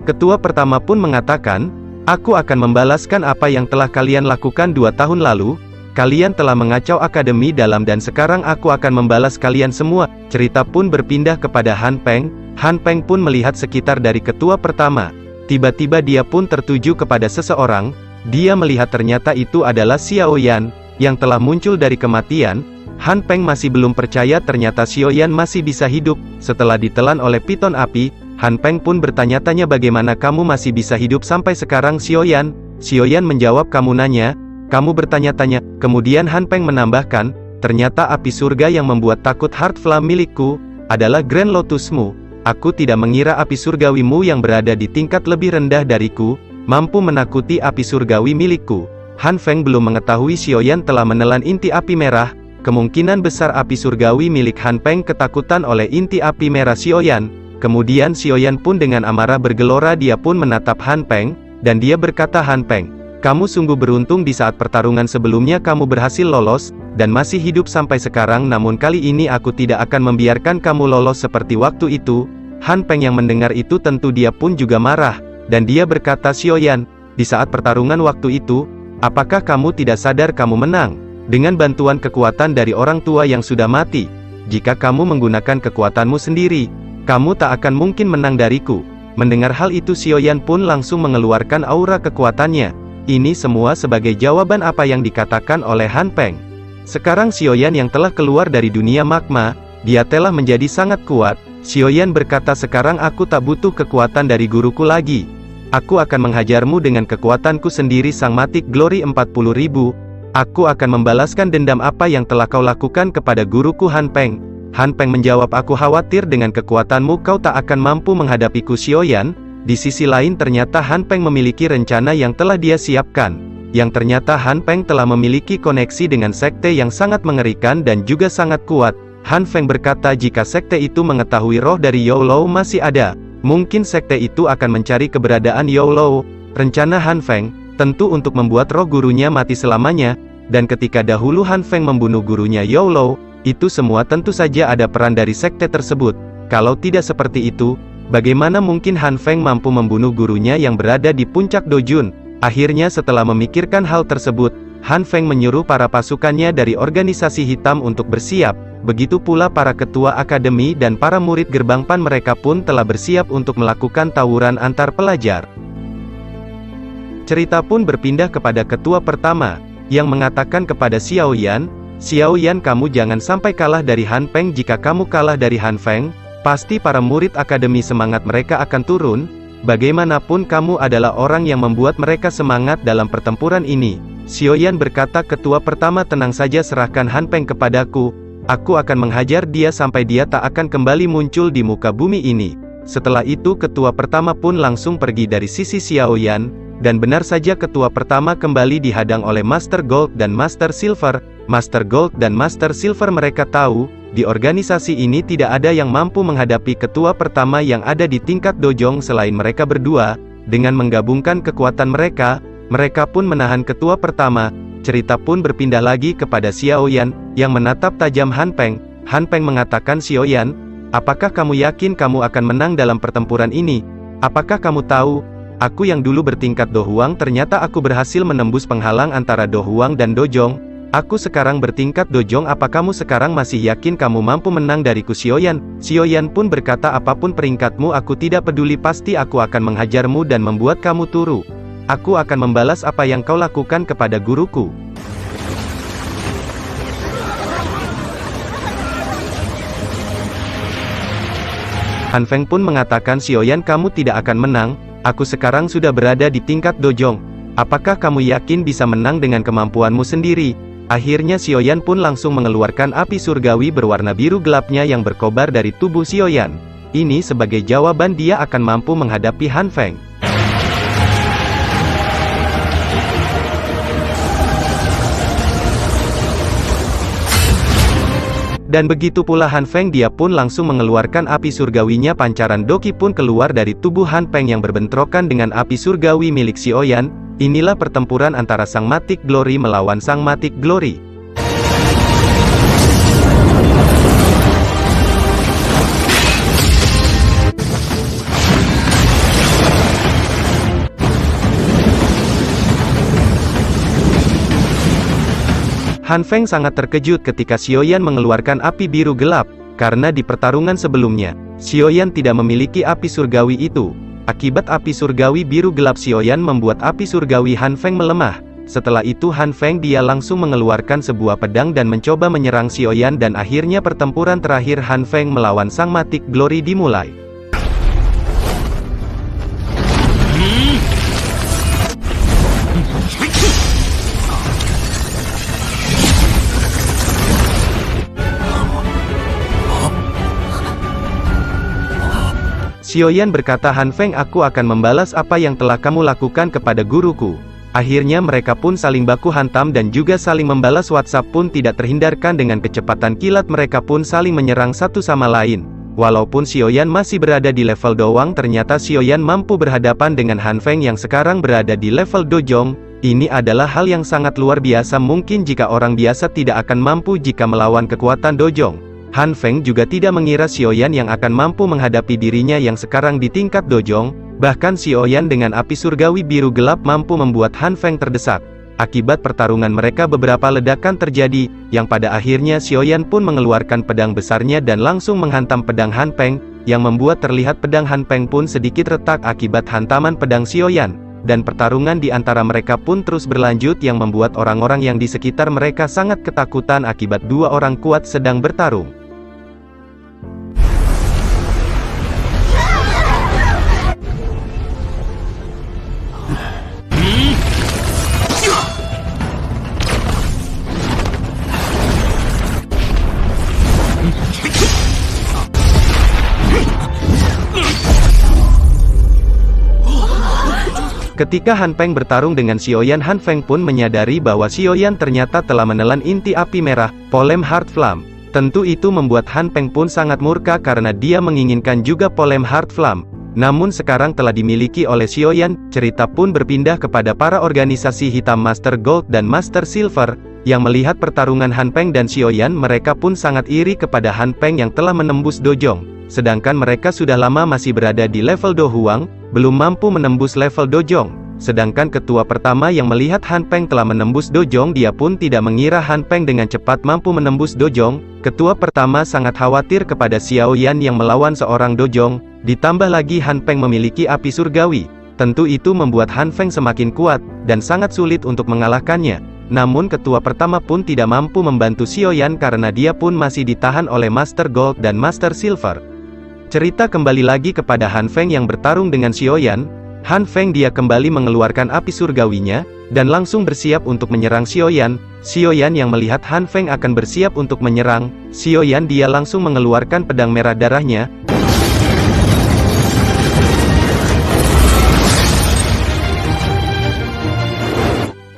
Speaker 3: Ketua pertama pun mengatakan, "Aku akan membalaskan apa yang telah kalian lakukan 2 tahun lalu. Kalian telah mengacau akademi dalam dan sekarang aku akan membalas kalian semua." Cerita pun berpindah kepada Han Peng. Han Peng pun melihat sekitar dari ketua pertama. Tiba-tiba dia pun tertuju kepada seseorang. Dia melihat ternyata itu adalah Xiaoyan, yang telah muncul dari kematian. Han Peng masih belum percaya ternyata Xiaoyan masih bisa hidup. Setelah ditelan oleh piton api, Han Peng pun bertanya-tanya, "Bagaimana kamu masih bisa hidup sampai sekarang Xiaoyan?" Xiaoyan menjawab, "Kamu nanya, kamu bertanya-tanya." Kemudian Han Peng menambahkan, "Ternyata api surga yang membuat takut Heart Flame milikku, adalah Grand Lotusmu. Aku tidak mengira api surgawimu yang berada di tingkat lebih rendah dariku, mampu menakuti api surgawi milikku." Han Feng belum mengetahui Xiaoyan telah menelan inti api merah. Kemungkinan besar api surgawi milik Han Peng ketakutan oleh inti api merah Xiaoyan. Kemudian Xiaoyan pun dengan amarah bergelora, dia pun menatap Han Peng, dan dia berkata, "Han Peng, kamu sungguh beruntung, di saat pertarungan sebelumnya kamu berhasil lolos, dan masih hidup sampai sekarang, namun kali ini aku tidak akan membiarkan kamu lolos seperti waktu itu." Han Peng yang mendengar itu tentu dia pun juga marah, dan dia berkata, "Xiaoyan, di saat pertarungan waktu itu, apakah kamu tidak sadar kamu menang dengan bantuan kekuatan dari orang tua yang sudah mati? Jika kamu menggunakan kekuatanmu sendiri, kamu tak akan mungkin menang dariku." Mendengar hal itu Xiaoyan pun langsung mengeluarkan aura kekuatannya. Ini semua sebagai jawaban apa yang dikatakan oleh Han Peng. Sekarang Xiaoyan yang telah keluar dari dunia magma, dia telah menjadi sangat kuat. Xiaoyan berkata, sekarang aku tak butuh kekuatan dari guruku lagi. Aku akan menghajarmu dengan kekuatanku sendiri. Sang Matic Glory 40.000. Aku akan membalaskan dendam apa yang telah kau lakukan kepada guruku Han Peng. Han Peng menjawab, aku khawatir dengan kekuatanmu kau tak akan mampu menghadapiku Xiaoyan. Di sisi lain ternyata Han Peng memiliki rencana yang telah dia siapkan. Yang ternyata Han Peng telah memiliki koneksi dengan sekte yang sangat mengerikan dan juga sangat kuat. Han Feng berkata, jika sekte itu mengetahui roh dari Youlou masih ada, mungkin sekte itu akan mencari keberadaan Youlou. Rencana Han Feng, tentu untuk membuat roh gurunya mati selamanya, dan ketika dahulu Han Feng membunuh gurunya Youlou, itu semua tentu saja ada peran dari sekte tersebut. Kalau tidak seperti itu, bagaimana mungkin Han Feng mampu membunuh gurunya yang berada di puncak Dojun? Akhirnya setelah memikirkan hal tersebut, Han Feng menyuruh para pasukannya dari organisasi hitam untuk bersiap. Begitu pula para ketua akademi dan para murid gerbang Pan, mereka pun telah bersiap untuk melakukan tawuran antar pelajar. Cerita pun berpindah kepada ketua pertama, yang mengatakan kepada Xiaoyan, Xiaoyan, kamu jangan sampai kalah dari Han Peng. Jika kamu kalah dari Han Feng, pasti para murid akademi semangat mereka akan turun. Bagaimanapun kamu adalah orang yang membuat mereka semangat dalam pertempuran ini. Xiaoyan berkata, ketua pertama, tenang saja, serahkan Han Peng kepadaku. Aku akan menghajar dia sampai dia tak akan kembali muncul di muka bumi ini. Setelah itu ketua pertama pun langsung pergi dari sisi Xiaoyan, dan benar saja ketua pertama kembali dihadang oleh Master Gold dan Master Silver. Master Gold dan Master Silver mereka tahu, di organisasi ini tidak ada yang mampu menghadapi ketua pertama yang ada di tingkat Dojong selain mereka berdua. Dengan menggabungkan kekuatan mereka, mereka pun menahan ketua pertama. Cerita pun berpindah lagi kepada Xiaoyan, yang menatap tajam Han Peng. Han Peng mengatakan, Xiaoyan, apakah kamu yakin kamu akan menang dalam pertempuran ini? Apakah kamu tahu, aku yang dulu bertingkat Do Huang ternyata aku berhasil menembus penghalang antara Do Huang dan Dojong. Aku sekarang bertingkat Dojong, apa kamu sekarang masih yakin kamu mampu menang dariku Xiaoyan? Xiaoyan pun berkata, apapun peringkatmu aku tidak peduli, pasti aku akan menghajarmu dan membuat kamu turu. Aku akan membalas apa yang kau lakukan kepada guruku. Han Feng pun mengatakan, Xiaoyan, kamu tidak akan menang, aku sekarang sudah berada di tingkat Dojong. Apakah kamu yakin bisa menang dengan kemampuanmu sendiri? Akhirnya Xiaoyan pun langsung mengeluarkan api surgawi berwarna biru gelapnya yang berkobar dari tubuh Xiaoyan. Ini sebagai jawaban dia akan mampu menghadapi Han Feng. Dan begitu pula Han Feng, dia pun langsung mengeluarkan api surgawinya. Pancaran Doki pun keluar dari tubuh Han Peng yang berbentrokan dengan api surgawi milik Xiaoyan. Inilah pertempuran antara Sang Matic Glory melawan Sang Matic Glory. Han Feng sangat terkejut ketika Xiaoyan mengeluarkan api biru gelap, karena di pertarungan sebelumnya, Xiaoyan tidak memiliki api surgawi itu. Akibat api surgawi biru gelap Xiaoyan membuat api surgawi Han Feng melemah. Setelah itu Han Feng dia langsung mengeluarkan sebuah pedang dan mencoba menyerang Xiaoyan, dan akhirnya pertempuran terakhir Han Feng melawan Sang Matic Glory dimulai. Xiaoyan berkata, Han Feng, aku akan membalas apa yang telah kamu lakukan kepada guruku. Akhirnya mereka pun saling baku hantam dan juga saling membalas. WhatsApp pun tidak terhindarkan, dengan kecepatan kilat mereka pun saling menyerang satu sama lain. Walaupun Xiaoyan masih berada di level Dowang, ternyata Xiaoyan mampu berhadapan dengan Han Feng yang sekarang berada di level Dojong. Ini adalah hal yang sangat luar biasa, mungkin jika orang biasa tidak akan mampu jika melawan kekuatan Dojong. Han Feng juga tidak mengira Xiaoyan yang akan mampu menghadapi dirinya yang sekarang di tingkat Dojong. Bahkan Xiaoyan dengan api surgawi biru gelap mampu membuat Han Feng terdesak. Akibat pertarungan mereka beberapa ledakan terjadi, yang pada akhirnya Xiaoyan pun mengeluarkan pedang besarnya dan langsung menghantam pedang Han Feng, yang membuat terlihat pedang Han Feng pun sedikit retak akibat hantaman pedang Xiaoyan. dan pertarungan di antara mereka pun terus berlanjut yang membuat orang-orang yang di sekitar mereka sangat ketakutan akibat dua orang kuat sedang bertarung. Ketika Han Feng bertarung dengan Xiaoyan, Han Feng pun menyadari bahwa Xiaoyan ternyata telah menelan inti api merah, Polem Heart Flame. Tentu itu membuat Han Feng pun sangat murka karena dia menginginkan juga Polem Heart Flame. Namun sekarang telah dimiliki oleh Xiaoyan. Cerita pun berpindah kepada para organisasi hitam Master Gold dan Master Silver, yang melihat pertarungan Han Feng dan Xiaoyan. Mereka pun sangat iri kepada Han Feng yang telah menembus Dojong. Sedangkan mereka sudah lama masih berada di level Do Huang, belum mampu menembus level Dojong. Sedangkan ketua pertama yang melihat Han Feng telah menembus Dojong, dia pun tidak mengira Han Feng dengan cepat mampu menembus Dojong. Ketua pertama sangat khawatir kepada Xiaoyan yang melawan seorang Dojong, ditambah lagi Han Feng memiliki api surgawi. Tentu itu membuat Han Feng semakin kuat, dan sangat sulit untuk mengalahkannya. Namun ketua pertama pun tidak mampu membantu Xiaoyan karena dia pun masih ditahan oleh Master Gold dan Master Silver. Cerita kembali lagi kepada Han Feng yang bertarung dengan Xiaoyan. Han Feng dia kembali mengeluarkan api surgawinya, dan langsung bersiap untuk menyerang Xiaoyan. Xiaoyan yang melihat Han Feng akan bersiap untuk menyerang, Xiaoyan dia langsung mengeluarkan pedang merah darahnya.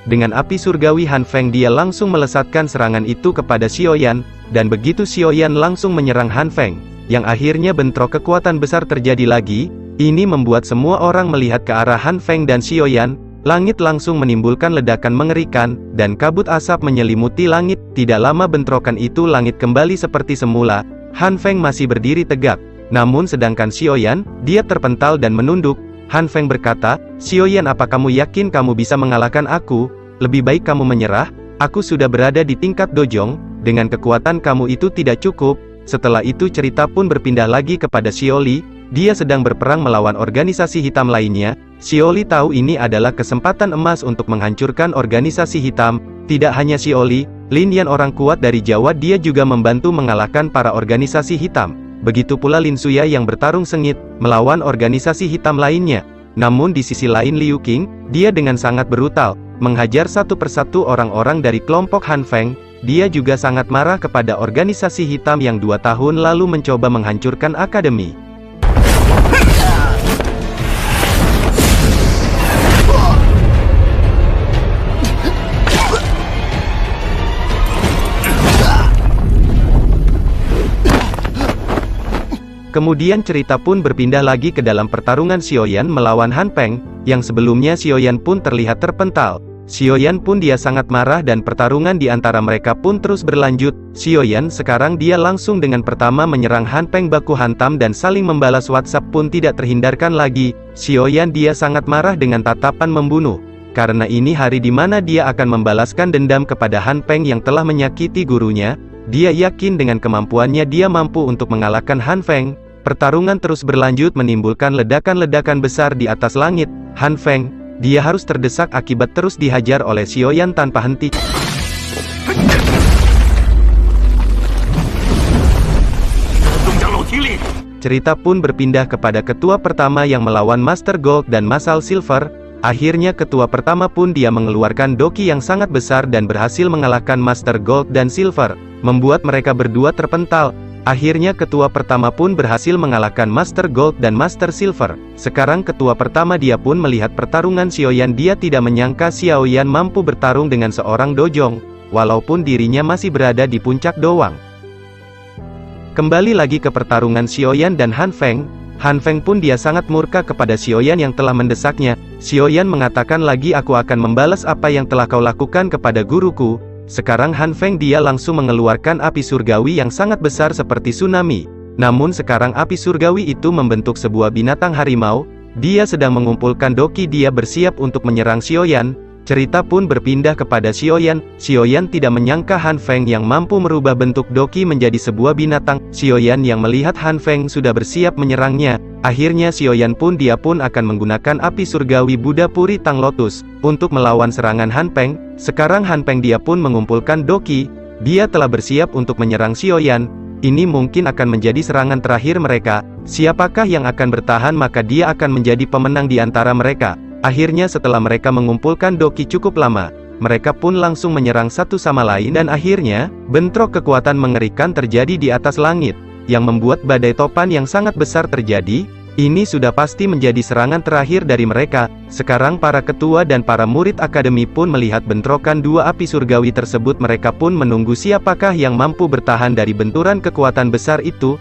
Speaker 3: Dengan api surgawi Han Feng dia langsung melesatkan serangan itu kepada Xiaoyan, dan begitu Xiaoyan langsung menyerang Han Feng, yang akhirnya bentrok kekuatan besar terjadi lagi. Ini membuat semua orang melihat ke arah Han Feng dan Xiaoyan. Langit langsung menimbulkan ledakan mengerikan, dan kabut asap menyelimuti langit. Tidak lama bentrokan itu langit kembali seperti semula. Han Feng masih berdiri tegak. Namun sedangkan Xiaoyan, dia terpental dan menunduk. Han Feng berkata, "Xiaoyan, apa kamu yakin kamu bisa mengalahkan aku? Lebih baik kamu menyerah. Aku sudah berada di tingkat Dojong. Dengan kekuatan kamu itu tidak cukup." Setelah itu cerita pun berpindah lagi kepada Xiaoli. Dia sedang berperang melawan organisasi hitam lainnya. Xiaoli tahu ini adalah kesempatan emas untuk menghancurkan organisasi hitam. Tidak hanya Xiaoli, Lin Yan orang kuat dari Jawa dia juga membantu mengalahkan para organisasi hitam. Begitu pula Lin Suya yang bertarung sengit, melawan organisasi hitam lainnya. Namun di sisi lain Liu Qing, dia dengan sangat brutal, menghajar satu persatu orang-orang dari kelompok Han Feng. Dia juga sangat marah kepada organisasi hitam yang 2 tahun lalu mencoba menghancurkan akademi. Kemudian cerita pun berpindah lagi ke dalam pertarungan Xiaoyan melawan Han Feng, yang sebelumnya Xiaoyan pun terlihat terpental. Xiaoyan pun dia sangat marah dan pertarungan di antara mereka pun terus berlanjut. Xiaoyan sekarang dia langsung dengan pertama menyerang Han Feng baku hantam dan saling membalas WhatsApp pun tidak terhindarkan lagi. Xiaoyan dia sangat marah dengan tatapan membunuh. Karena ini hari di mana dia akan membalaskan dendam kepada Han Feng yang telah menyakiti gurunya. Dia yakin dengan kemampuannya dia mampu untuk mengalahkan Han Feng. Pertarungan terus berlanjut menimbulkan ledakan-ledakan besar di atas langit. Han Feng, dia harus terdesak akibat terus dihajar oleh Xiaoyan tanpa henti. Cerita pun berpindah kepada ketua pertama yang melawan Master Gold dan Master Silver. Akhirnya ketua pertama pun dia mengeluarkan doki yang sangat besar dan berhasil mengalahkan Master Gold dan Silver, membuat mereka berdua terpental. Akhirnya ketua pertama pun berhasil mengalahkan Master Gold dan Master Silver. Sekarang ketua pertama dia pun melihat pertarungan Xiaoyan. Dia tidak menyangka Xiaoyan mampu bertarung dengan seorang Dojong, walaupun dirinya masih berada di puncak doang. Kembali lagi ke pertarungan Xiaoyan dan Han Feng. Han Feng pun dia sangat murka kepada Xiaoyan yang telah mendesaknya. Xiaoyan mengatakan lagi, "Aku akan membalas apa yang telah kau lakukan kepada guruku." Sekarang Han Feng dia langsung mengeluarkan api surgawi yang sangat besar seperti tsunami. Namun sekarang api surgawi itu membentuk sebuah binatang harimau. Dia sedang mengumpulkan doki, dia bersiap untuk menyerang Xiaoyan. Cerita pun berpindah kepada Xiaoyan. Xiaoyan tidak menyangka Han Feng yang mampu merubah bentuk Doqi menjadi sebuah binatang. Xiaoyan yang melihat Han Feng sudah bersiap menyerangnya. Akhirnya Xiaoyan pun akan menggunakan api surgawi Buddha Puri Tang Lotus untuk melawan serangan Han Feng. Sekarang Han Feng pun mengumpulkan Doqi. Dia telah bersiap untuk menyerang Xiaoyan. Ini mungkin akan menjadi serangan terakhir mereka. Siapakah yang akan bertahan, maka dia akan menjadi pemenang di antara mereka. Akhirnya setelah mereka mengumpulkan Doqi cukup lama, mereka pun langsung menyerang satu sama lain dan akhirnya, bentrok kekuatan mengerikan terjadi di atas langit, yang membuat badai topan yang sangat besar terjadi. Ini sudah pasti menjadi serangan terakhir dari mereka. Sekarang para ketua dan para murid akademi pun melihat bentrokan dua api surgawi tersebut. Mereka pun menunggu siapakah yang mampu bertahan dari benturan kekuatan besar itu.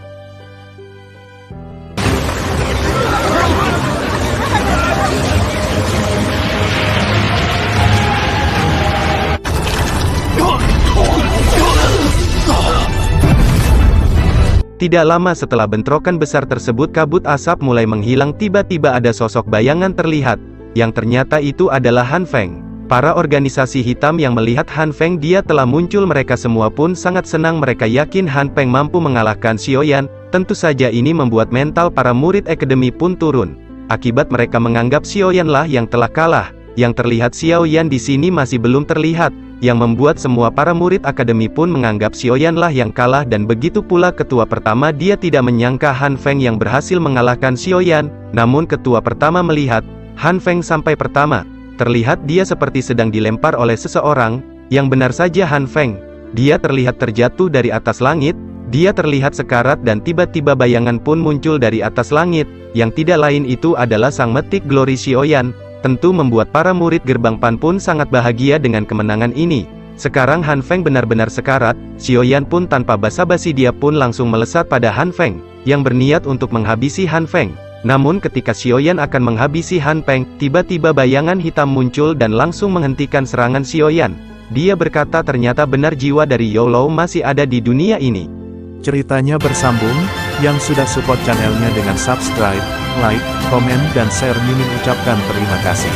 Speaker 3: Tidak lama setelah bentrokan besar tersebut, kabut asap mulai menghilang. Tiba-tiba ada sosok bayangan terlihat, yang ternyata itu adalah Han Feng. Para organisasi hitam yang melihat Han Feng dia telah muncul, mereka semua pun sangat senang. Mereka yakin Han Feng mampu mengalahkan Xiaoyan. Tentu saja ini membuat mental para murid akademi pun turun. Akibat mereka menganggap Xiaoyan lah yang telah kalah. Yang terlihat Xiaoyan di sini masih belum terlihat, yang membuat semua para murid akademi pun menganggap Xiaoyan lah yang kalah, dan begitu pula ketua pertama. Dia tidak menyangka Han Feng yang berhasil mengalahkan Xiaoyan. Namun ketua pertama melihat Han Feng sampai pertama, terlihat dia seperti sedang dilempar oleh seseorang. Yang benar saja Han Feng, dia terlihat terjatuh dari atas langit. Dia terlihat sekarat dan tiba-tiba bayangan pun muncul dari atas langit, yang tidak lain itu adalah sang metik Glory Xiaoyan. Tentu membuat para murid gerbang Pan pun sangat bahagia dengan kemenangan ini. Sekarang Han Feng benar-benar sekarat. Xiaoyan pun tanpa basa-basi dia pun langsung melesat pada Han Feng, yang berniat untuk menghabisi Han Feng. Namun ketika Xiaoyan akan menghabisi Han Feng, tiba-tiba bayangan hitam muncul dan langsung menghentikan serangan Xiaoyan. Dia berkata ternyata benar jiwa dari Youlou masih ada di dunia ini.
Speaker 2: Ceritanya bersambung. Yang sudah support channelnya dengan subscribe, like, komen dan share, Mimin ucapkan terima kasih.